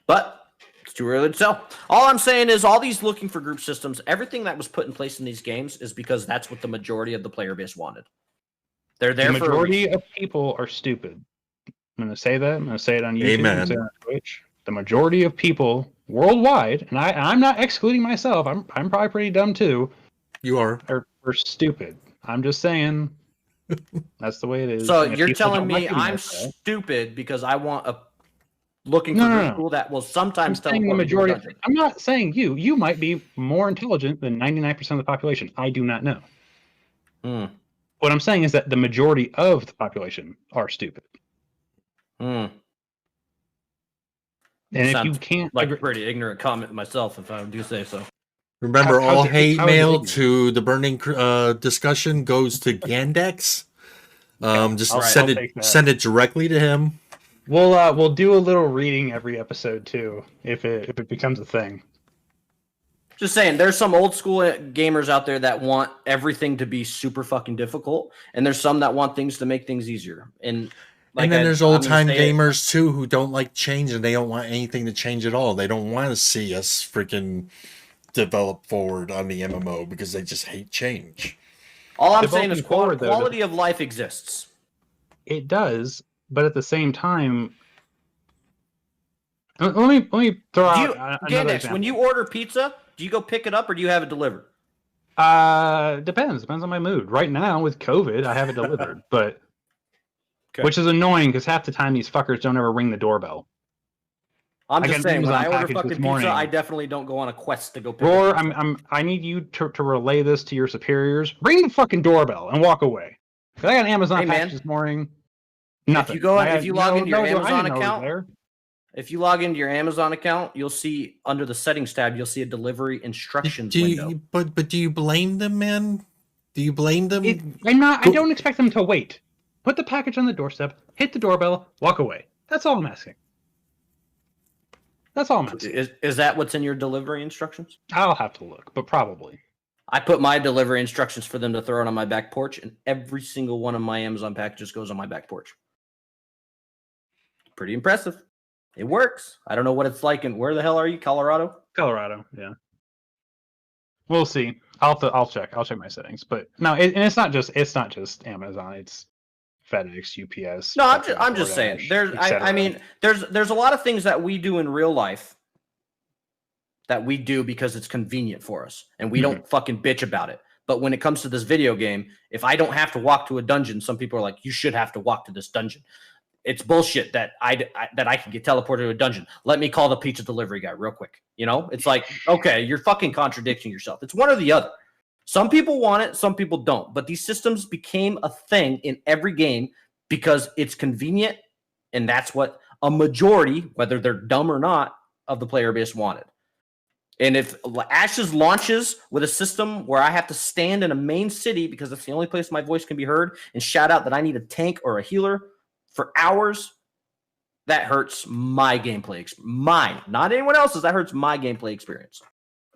Speaker 3: but it's too early to tell. All I'm saying is, all these looking for group systems, everything that was put in place in these games is because that's what the majority of the player base wanted. They're there.
Speaker 2: The majority of people are stupid. I'm going to say that. I'm going to say it on YouTube.
Speaker 1: Amen.
Speaker 2: I'm say it on Twitch. The majority of people worldwide, and I'm not excluding myself. I'm probably pretty dumb too.
Speaker 1: You are
Speaker 2: stupid. I'm just saying that's the way it is.
Speaker 3: So you're telling me I'm stupid because I want a looking for people that will sometimes tell
Speaker 2: the majority. I'm not saying you. You might be more intelligent than 99% of the population. I do not know. What I'm saying is that the majority of the population are stupid. And if you can't,
Speaker 3: like a pretty ignorant comment myself, if I do say so.
Speaker 1: Remember, all hate mail to the burning discussion goes to Ghandex. Just send it directly to him.
Speaker 2: We'll do a little reading every episode too, if it becomes a thing.
Speaker 3: Just saying, there's some old school gamers out there that want everything to be super fucking difficult, and there's some that want things to make things easier. And then
Speaker 1: there's old time gamers too who don't like change, and they don't want anything to change at all. They don't want to see us freaking develop forward on the MMO because they just hate change.
Speaker 3: All I'm saying is quality of life exists.
Speaker 2: It does, but at the same time, let me throw out another example.
Speaker 3: When you order pizza, do you go pick it up or do you have it delivered?
Speaker 2: Depends on my mood. Right now with COVID, I have it delivered, but which is annoying because half the time these fuckers don't ever ring the doorbell.
Speaker 3: I'm
Speaker 2: I
Speaker 3: just
Speaker 2: got an
Speaker 3: saying, when I
Speaker 2: Amazon
Speaker 3: order
Speaker 2: package
Speaker 3: fucking
Speaker 2: this
Speaker 3: pizza,
Speaker 2: morning.
Speaker 3: I definitely don't go on a quest to go pick
Speaker 2: Roar,
Speaker 3: up pizza.
Speaker 2: I need you to relay this to your superiors. Ring the fucking doorbell and walk away. 'Cause I got an Amazon
Speaker 3: Hey,
Speaker 2: package
Speaker 3: man.
Speaker 2: this morning. Nothing.
Speaker 3: If you log into your
Speaker 2: I
Speaker 3: Amazon
Speaker 2: didn't know it was
Speaker 3: account,
Speaker 2: there.
Speaker 3: if you log into your Amazon account, you'll see under the settings tab, you'll see a delivery instructions window.
Speaker 1: But do you blame them, man? Do you blame them?
Speaker 2: I don't expect them to wait. Put the package on the doorstep, hit the doorbell, walk away. That's all I'm asking. That's all I'm asking.
Speaker 3: Is that what's in your delivery instructions?
Speaker 2: I'll have to look, but probably.
Speaker 3: I put my delivery instructions for them to throw it on my back porch, and every single one of my Amazon packages goes on my back porch. Pretty impressive. It works. I don't know what it's like. And where the hell are you? Colorado?
Speaker 2: Colorado, yeah. We'll see. I'll check my settings, but no, and it's not just Amazon. It's FedEx, UPS.
Speaker 3: No, I'm just saying. I mean, there's a lot of things that we do in real life that we do because it's convenient for us, and we don't fucking bitch about it. But when it comes to this video game, if I don't have to walk to a dungeon, some people are like, "You should have to walk to this dungeon." It's bullshit that I can get teleported to a dungeon. Let me call the pizza delivery guy real quick. You know, it's like, okay, you're fucking contradicting yourself. It's one or the other. Some people want it, some people don't. But these systems became a thing in every game because it's convenient, and that's what a majority, whether they're dumb or not, of the player base wanted. And if Ashes launches with a system where I have to stand in a main city because that's the only place my voice can be heard and shout out that I need a tank or a healer for hours, that hurts my gameplay. Mine, not anyone else's. That hurts my gameplay experience.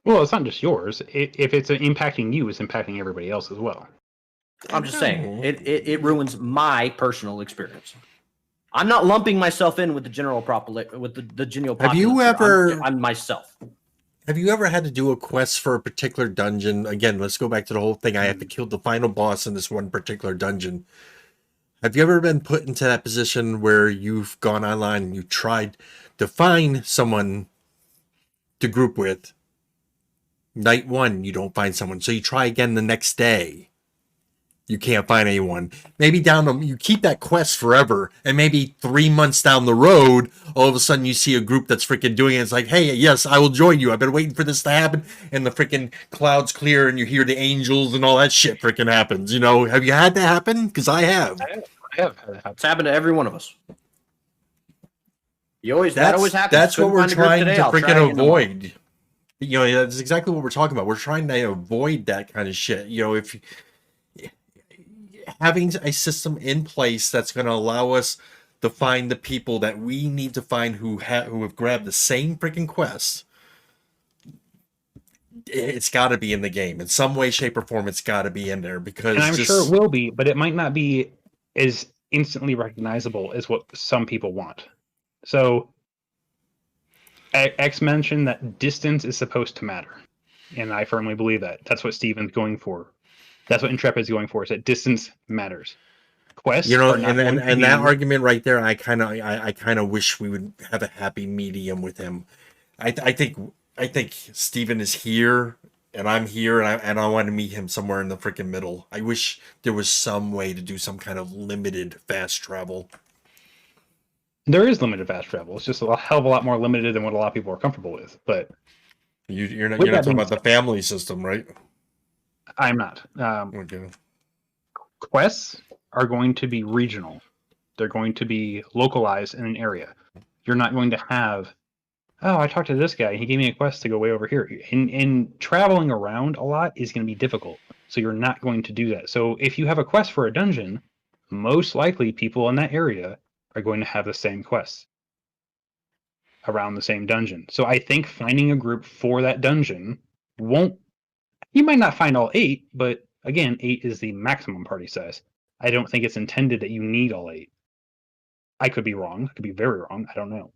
Speaker 2: Well, it's not just yours. If it's impacting you, it's impacting everybody else as well.
Speaker 3: I'm just saying, it ruins my personal experience. I'm not lumping myself in with the general with the general populace.
Speaker 1: Have you ever?
Speaker 3: I'm myself.
Speaker 1: Have you ever had to do a quest for a particular dungeon? Again, let's go back to the whole thing. I have to kill the final boss in this one particular dungeon. Have you ever been put into that position where you've gone online and you tried to find someone to group with? Night one, you don't find someone. So you try again the next day. You can't find anyone. Maybe you keep that quest forever, and maybe 3 months down the road, all of a sudden you see a group that's freaking doing it. It's like, hey, yes, I will join you. I've been waiting for this to happen. And the freaking clouds clear, and you hear the angels, and all that shit freaking happens. You know, have you had that happen? Because I have.
Speaker 2: I have had it happen.
Speaker 3: It's happened to every one of us. That always happens.
Speaker 1: That's what we're trying to freaking avoid.
Speaker 3: Tomorrow.
Speaker 1: You know, that's exactly what we're talking about. We're trying to avoid that kind of shit. You know, if having a system in place that's going to allow us to find the people that we need to find who have grabbed the same freaking quest, it's got to be in the game in some way, shape, or form. It's got to be in there because,
Speaker 2: and I'm sure it will be, but it might not be as instantly recognizable as what some people want. So X mentioned that distance is supposed to matter, and I firmly believe that. That's what Steven's going for. That's what Intrepid's going for, is that distance matters. Quests,
Speaker 1: you know, and that argument right there, I kind of wish we would have a happy medium with him. I think Steven is here and I'm here, and I want to meet him somewhere in the freaking middle. I wish there was some way to do some kind of limited fast travel.
Speaker 2: There is limited fast travel. It's just a hell of a lot more limited than what a lot of people are comfortable with. But
Speaker 1: you're not talking about the family system, right?
Speaker 2: I'm not.
Speaker 1: Okay.
Speaker 2: Quests are going to be regional. They're going to be localized in an area. You're not going to have, oh, I talked to this guy. He gave me a quest to go way over here. And traveling around a lot is going to be difficult. So you're not going to do that. So if you have a quest for a dungeon, most likely people in that area are going to have the same quests around the same dungeon. So I think finding a group for that dungeon you might not find all 8, but again, 8 is the maximum party size. I don't think it's intended that you need all 8. I could be wrong. I could be very wrong. I don't know.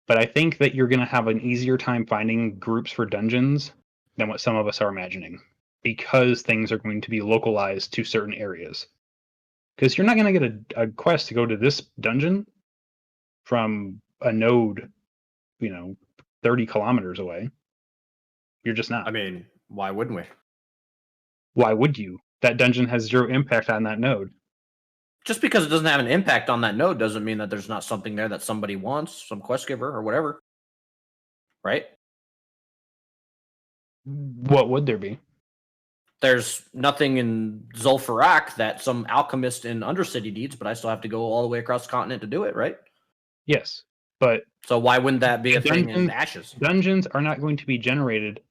Speaker 2: But I think that you're going to have an easier time finding groups for dungeons than what some of us are imagining, because things are going to be localized to certain areas. Because you're not going to get a quest to go to this dungeon from a node, 30 kilometers away. You're just not.
Speaker 3: I mean, why wouldn't we?
Speaker 2: Why would you? That dungeon has 0 impact on that node.
Speaker 3: Just because it doesn't have an impact on that node doesn't mean that there's not something there that somebody wants, some quest giver or whatever. right?
Speaker 2: What would there be?
Speaker 3: There's nothing in Zul'Farrak that some alchemist in Undercity needs, but I still have to go all the way across the continent to do it, right?
Speaker 2: Yes, but
Speaker 3: So why wouldn't that be a thing in
Speaker 2: dungeons,
Speaker 3: Ashes?
Speaker 2: dungeons are not going to be generated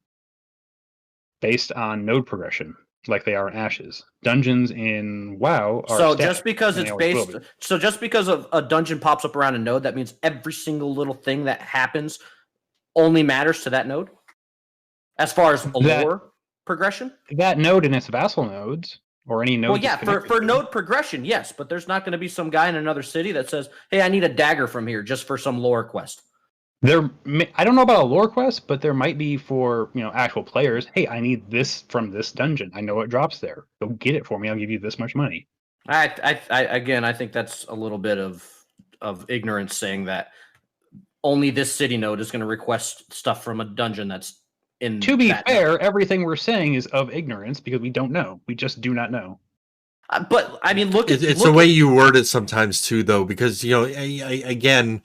Speaker 2: based on node progression like they are in Ashes. Dungeons in WoW are
Speaker 3: So
Speaker 2: static,
Speaker 3: just because
Speaker 2: and
Speaker 3: it's
Speaker 2: they always will
Speaker 3: based,
Speaker 2: be.
Speaker 3: so just because of a dungeon pops up around a node, that means every single little thing that happens only matters to that node, as far as lore progression.
Speaker 2: That node and its vassal nodes, or any node.
Speaker 3: Well, yeah, for node progression, yes, but there's not going to be some guy in another city that says, "Hey, I need a dagger from here just for some lore quest."
Speaker 2: I don't know about a lore quest, but there might be for actual players. Hey, I need this from this dungeon. I know it drops there. Go get it for me. I'll give you this much money.
Speaker 3: I think that's a little bit of ignorance saying that only this city node is going to request stuff from a dungeon that's in.
Speaker 2: To be fair,
Speaker 3: node.
Speaker 2: everything we're saying is of ignorance because we don't know. We just do not know.
Speaker 3: But I mean, look at
Speaker 1: it's the way you word it sometimes too, though, because again,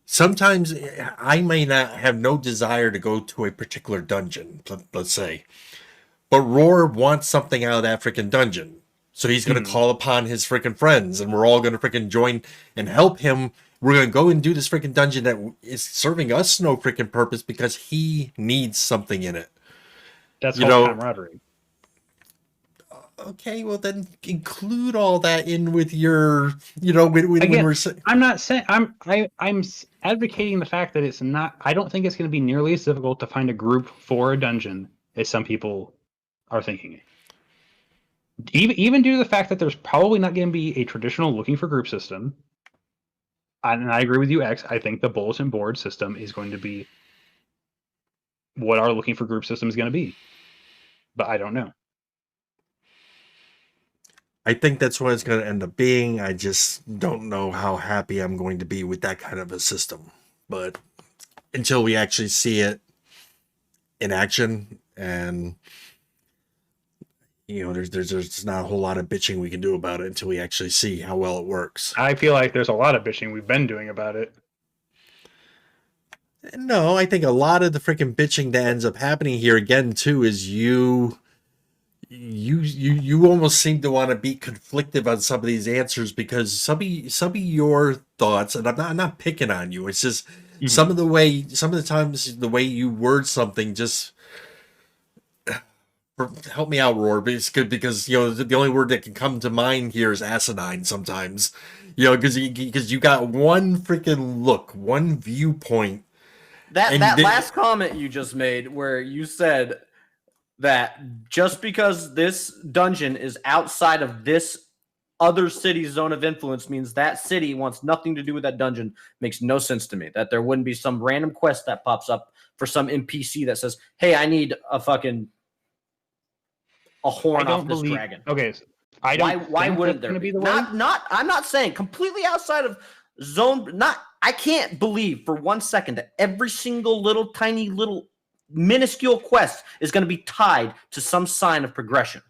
Speaker 1: sometimes I may not have no desire to go to a particular dungeon, let's say, but Roar wants something out of that freaking dungeon. So he's going to call upon his freaking friends, and we're all going to freaking join and help him. We're going to go and do this freaking dungeon that is serving us no freaking purpose because he needs something in it.
Speaker 2: That's called camaraderie.
Speaker 1: Okay, well then include all that in with your, when we're saying.
Speaker 2: I'm not saying I'm advocating the fact that it's not. I don't think it's going to be nearly as difficult to find a group for a dungeon as some people are thinking. Even due to the fact that there's probably not going to be a traditional looking for group system. And I agree with you, X. I think the bulletin board system is going to be what our looking for group system is going to be. But I don't know.
Speaker 1: I think that's what it's going to end up being. I just don't know how happy I'm going to be with that kind of a system. But until we actually see it in action, and there's not a whole lot of bitching we can do about it until we actually see how well it works.
Speaker 2: I feel like there's a lot of bitching we've been doing about it.
Speaker 1: No, I think a lot of the freaking bitching that ends up happening here again too is you almost seem to want to be conflictive on some of these answers because some of your thoughts, and I'm not picking on you. It's just some of the times the way you word something just help me out, Roar. Because the only word that can come to mind here is asinine sometimes. Because you got one freaking look, one viewpoint.
Speaker 3: That last comment you just made, where you said that just because this dungeon is outside of this other city's zone of influence means that city wants nothing to do with that dungeon, makes no sense to me. That there wouldn't be some random quest that pops up for some NPC that says, "Hey, I need a horn off this dragon."
Speaker 2: Okay, so I don't.
Speaker 3: Why wouldn't there be? I'm not saying completely outside of zone. I can't believe for 1 second that every single little tiny little minuscule quest is going to be tied to some sign of progression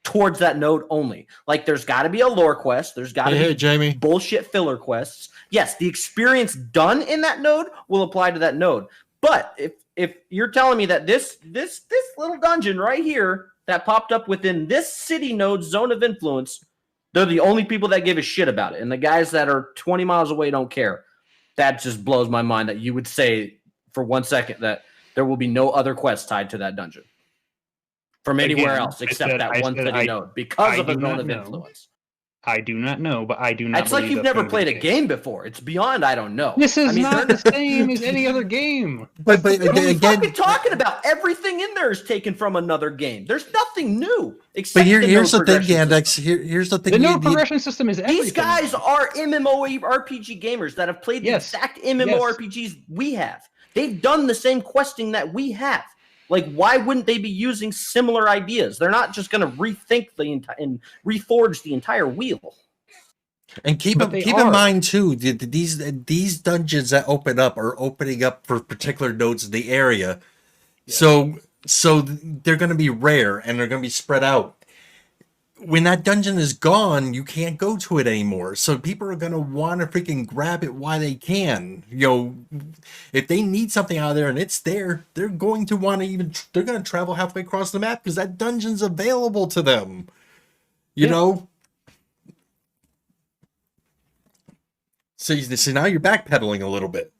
Speaker 3: towards that node only. Like there's got to be a lore quest. There's got to be
Speaker 1: Jamie.
Speaker 3: bullshit filler quests. Yes, the experience done in that node will apply to that node. But if you're telling me that this little dungeon right here that popped up within this city node's zone of influence, they're the only people that give a shit about it, and the guys that are 20 miles away don't care. That just blows my mind that you would say for 1 second that there will be no other quests tied to that dungeon from anywhere else except that one city node because of a zone of influence.
Speaker 2: I do not know, but I do not.
Speaker 3: It's like you've never played a game before. It's beyond I don't know.
Speaker 2: This is not the same as any other game.
Speaker 1: But
Speaker 3: again,
Speaker 1: again,
Speaker 3: talking about everything in there is taken from another game. There's nothing new.
Speaker 1: But here's the thing, Ghandex. Here's the thing.
Speaker 2: The node progression system is everything.
Speaker 3: These guys are MMORPG gamers that have played the exact MMORPGs we have. They've done the same questing that we have. Like, why wouldn't they be using similar ideas? They're not just going to rethink and reforge the entire wheel.
Speaker 1: And keep in mind too, these dungeons that open up are opening up for particular nodes in the area. Yeah. So they're going to be rare and they're going to be spread out. when that dungeon is gone, you can't go to it anymore. So people are going to want to freaking grab it while they can. If they need something out of there and it's there, they're going to want to they're going to travel halfway across the map because that dungeon's available to them. You know? So now you're backpedaling a little bit.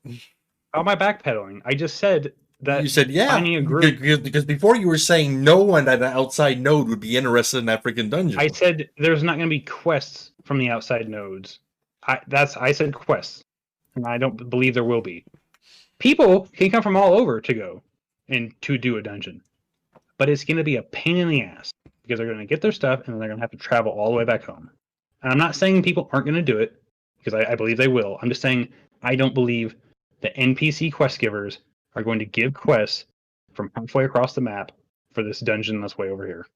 Speaker 2: How am I backpedaling? I just said that
Speaker 1: you said
Speaker 2: finding a group.
Speaker 1: Because before you were saying no one at an outside node would be interested in that freaking dungeon.
Speaker 2: I said there's not going to be quests from the outside nodes. I said quests, and I don't believe there will be. People can come from all over to go and to do a dungeon, but it's going to be a pain in the ass because they're going to get their stuff and then they're going to have to travel all the way back home. And I'm not saying people aren't going to do it because I believe they will. I'm just saying I don't believe the NPC quest givers are going to give quests from halfway across the map for this dungeon that's way over here.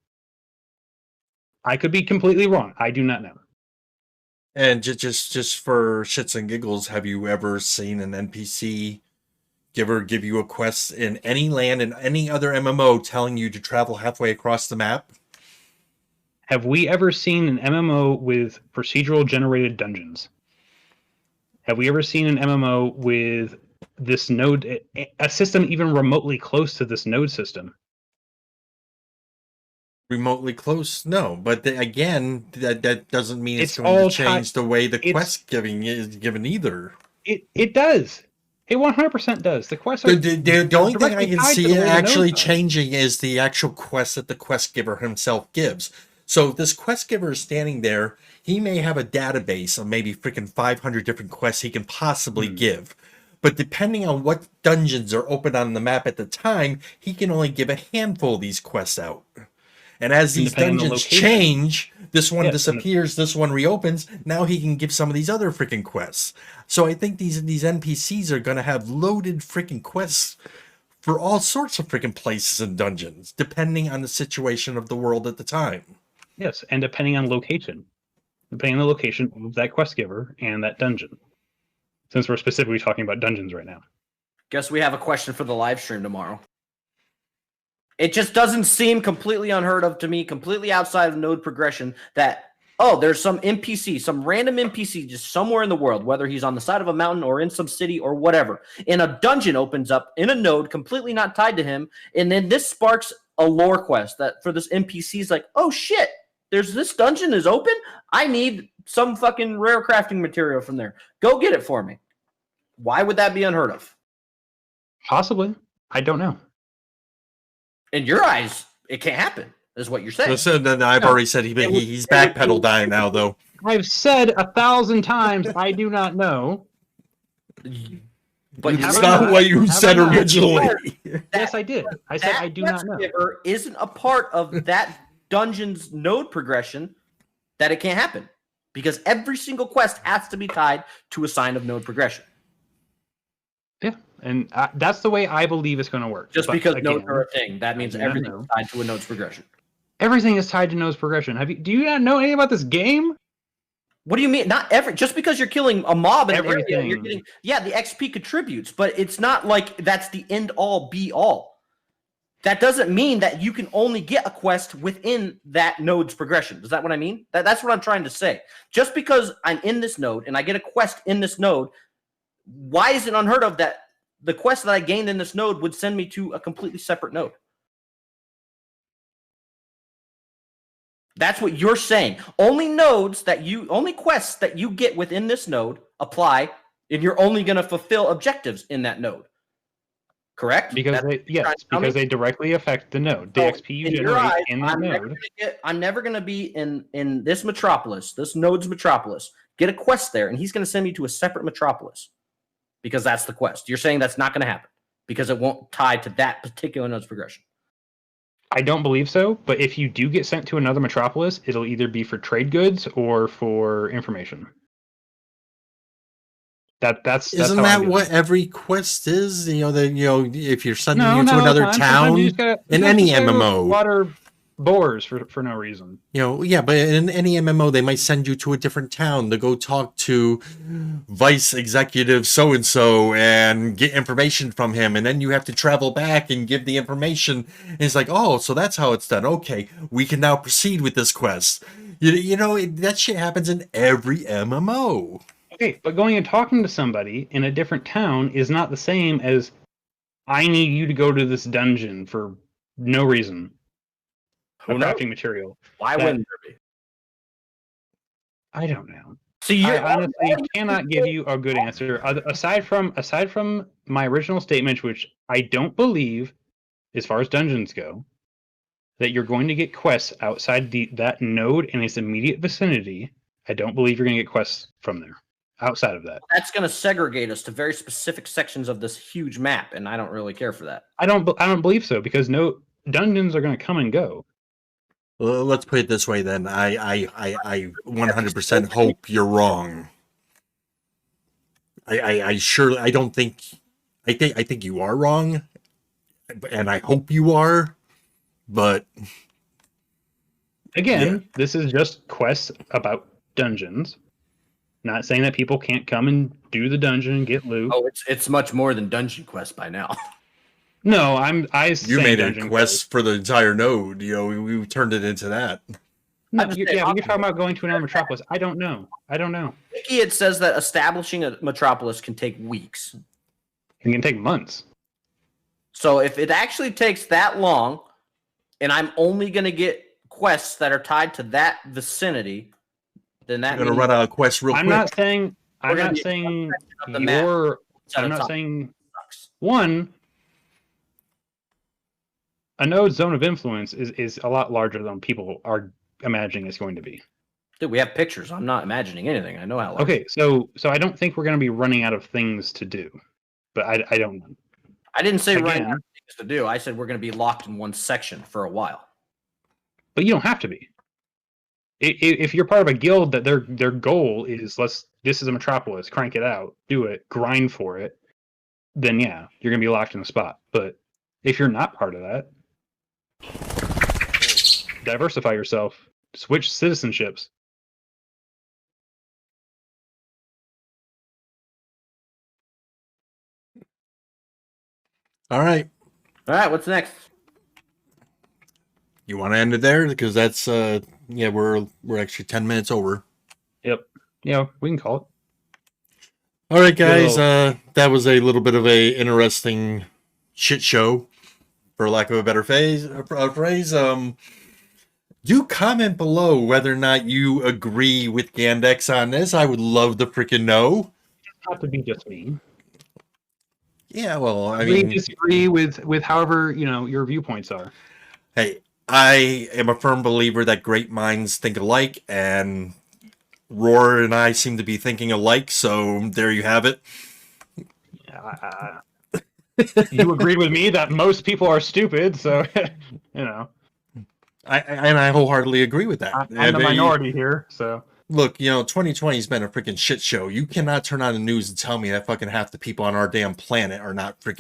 Speaker 2: I could be completely wrong. I do not know.
Speaker 1: And just for shits and giggles, have you ever seen an NPC giver give you a quest in any land in any other MMO telling you to travel halfway across the map?
Speaker 2: Have we ever seen an MMO with procedural generated dungeons? Have we ever seen an MMO with this node, a system even remotely close to this node system?
Speaker 1: Remotely close? No, but again, that doesn't mean it's going to change the way the quest giving is given either.
Speaker 2: It does. It 100% does. The quest.
Speaker 1: The only thing I can see it actually changing is the actual quest that the quest giver himself gives. So if this quest giver is standing there, he may have a database of maybe freaking 500 different quests he can possibly give. But depending on what dungeons are open on the map at the time, he can only give a handful of these quests out. And as these dungeons change, this one disappears, this one reopens, now he can give some of these other freaking quests. So I think these NPCs are going to have loaded freaking quests for all sorts of freaking places and dungeons, depending on the situation of the world at the time.
Speaker 2: Yes, and depending on location. Depending on the location of that quest giver and that dungeon. Since we're specifically talking about dungeons right now.
Speaker 3: Guess we have a question for the live stream tomorrow. It just doesn't seem completely unheard of to me, completely outside of node progression, that, there's some NPC, some random NPC just somewhere in the world, whether he's on the side of a mountain or in some city or whatever, and a dungeon opens up in a node completely not tied to him, and then this sparks a lore quest that for this NPC is like, oh shit, this dungeon is open? I need some fucking rare crafting material from there. Go get it for me. Why would that be unheard of?
Speaker 2: Possibly. I don't know.
Speaker 3: In your eyes, it can't happen, is what you're saying.
Speaker 1: Listen, I've already said he's backpedal dying now, though.
Speaker 2: I've said 1,000 times I do not know.
Speaker 1: But it's not what you said originally.
Speaker 2: Yes, I did. I said I do not know.
Speaker 3: Giver isn't a part of that dungeon's node progression that it can't happen. Because every single quest has to be tied to a sign of node progression.
Speaker 2: Yeah, and that's the way I believe it's going to work.
Speaker 3: Just because nodes are a thing, that means everything is tied to a node's progression.
Speaker 2: Everything is tied to node's progression. Do you not know anything about this game?
Speaker 3: What do you mean? Just because you're killing a mob in an area, you're getting the XP contributes, but it's not like that's the end all be all. That doesn't mean that you can only get a quest within that node's progression. Is that what I mean? That's what I'm trying to say. Just because I'm in this node and I get a quest in this node, why is it unheard of that the quest that I gained in this node would send me to a completely separate node? That's what you're saying. Only quests that you get within this node apply, and you're only going to fulfill objectives in that node. Correct?
Speaker 2: Because they directly affect the node. The XP you generate in that node.
Speaker 3: I'm never going to be in this metropolis, this node's metropolis, get a quest there, and he's going to send me to a separate metropolis because that's the quest. You're saying that's not going to happen because it won't tie to that particular node's progression.
Speaker 2: I don't believe so, but if you do get sent to another metropolis, it'll either be for trade goods or for information.
Speaker 1: Isn't that what every quest is? If you're sending you to another town in any MMO.
Speaker 2: boars for no reason.
Speaker 1: Yeah, but in any MMO, they might send you to a different town to go talk to vice executive so-and-so and get information from him. And then you have to travel back and give the information. And it's like, oh, so that's how it's done. Okay, we can now proceed with this quest. That shit happens in every MMO.
Speaker 2: Okay, but going and talking to somebody in a different town is not the same as I need you to go to this dungeon for no reason.
Speaker 3: Who knows?
Speaker 2: Crafting material.
Speaker 3: Why wouldn't there be?
Speaker 2: I don't know.
Speaker 3: See, you
Speaker 2: I honestly cannot give you a good answer. Aside from my original statement, which I don't believe, as far as dungeons go, that you're going to get quests outside that node in its immediate vicinity. I don't believe you're going to get quests from there. Outside of that,
Speaker 3: that's going to segregate us to very specific sections of this huge map, and I don't really care for that.
Speaker 2: I don't believe so, because no dungeons are going to come and go.
Speaker 1: Well, let's put it this way then. I 100% hope you're wrong. I think you are wrong, and I hope you are, but
Speaker 2: again, This is just quests about dungeons. Not saying that people can't come and do the dungeon and get loot.
Speaker 3: Oh, it's much more than dungeon quest by now.
Speaker 2: No,
Speaker 1: you made a quest for the entire node. We turned it into that.
Speaker 2: No, you're talking about going to another metropolis. I don't know.
Speaker 3: Wiki, it says that establishing a metropolis can take weeks.
Speaker 2: It can take months.
Speaker 3: So if it actually takes that long, and I'm only going to get quests that are tied to that vicinity, then that
Speaker 1: I'm gonna run out of quests real quick.
Speaker 2: I'm not saying one. A node's zone of influence is a lot larger than people are imagining it's going to be.
Speaker 3: Dude, we have pictures. I'm not imagining anything. I know how.
Speaker 2: Okay, so I don't think we're going to be running out of things to do, but I don't know.
Speaker 3: I didn't say running out of things to do. I said we're going to be locked in one section for a while.
Speaker 2: But you don't have to be. If you're part of a guild that their goal is this is a metropolis, crank it out, do it, grind for it, then yeah, you're gonna be locked in a spot. But if you're not part of that, diversify yourself, switch citizenships.
Speaker 1: All right.
Speaker 3: What's next?
Speaker 1: You want to end it there because that's we're actually 10 minutes over.
Speaker 2: Yep. Yeah, we can call it.
Speaker 1: All right, guys. That was a little bit of a interesting shit show, for lack of a better phrase. Do comment below whether or not you agree with Ghandex on this. I would love to freaking know.
Speaker 2: It doesn't have to be just me.
Speaker 1: Yeah, well, I
Speaker 2: mean,
Speaker 1: mean,
Speaker 2: disagree with however your viewpoints are.
Speaker 1: Hey, I am a firm believer that great minds think alike, and Roar and I seem to be thinking alike, so there you have it.
Speaker 2: You agreed with me that most people are stupid, so
Speaker 1: I wholeheartedly agree with that.
Speaker 2: I'm the minority here, so
Speaker 1: look, 2020 has been a freaking shit show. You cannot turn on the news and tell me that fucking half the people on our damn planet are not freaking.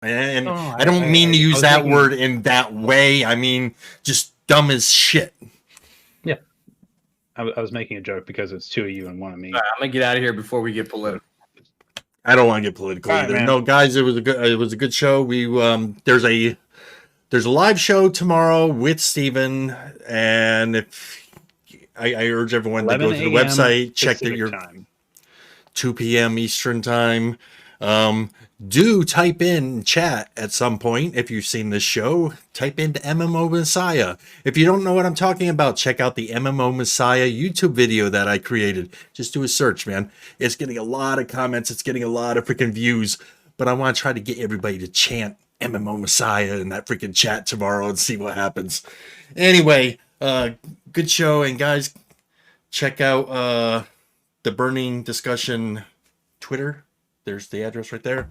Speaker 1: And I don't mean to use that word in that way. I mean, just dumb as shit.
Speaker 2: Yeah. I was making a joke because it's two of you and one of me.
Speaker 3: I'm going to get out of here before we get political.
Speaker 1: I don't want to get political either. Right, no, guys, it was a good show. We there's a live show tomorrow with Steven, and if I urge everyone to go to the website, check that your time. 2 p.m. Eastern time. Do type in chat at some point if you've seen this show. Type into MMO Messiah. If you don't know what I'm talking about, check out the MMO Messiah YouTube video that I created. Just do a search, man. It's getting a lot of comments. It's getting a lot of freaking views. But I want to try to get everybody to chant MMO Messiah in that freaking chat tomorrow and see what happens. Anyway, good show. And guys, check out the Burning Discussion Twitter. There's the address right there.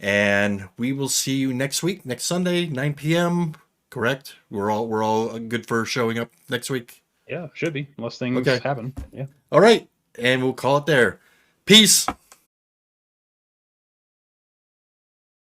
Speaker 1: And we will see you next week, next Sunday, 9 p.m. Correct? We're all good for showing up next week.
Speaker 2: Yeah, should be. Unless things happen. Yeah.
Speaker 1: All right. And we'll call it there. Peace.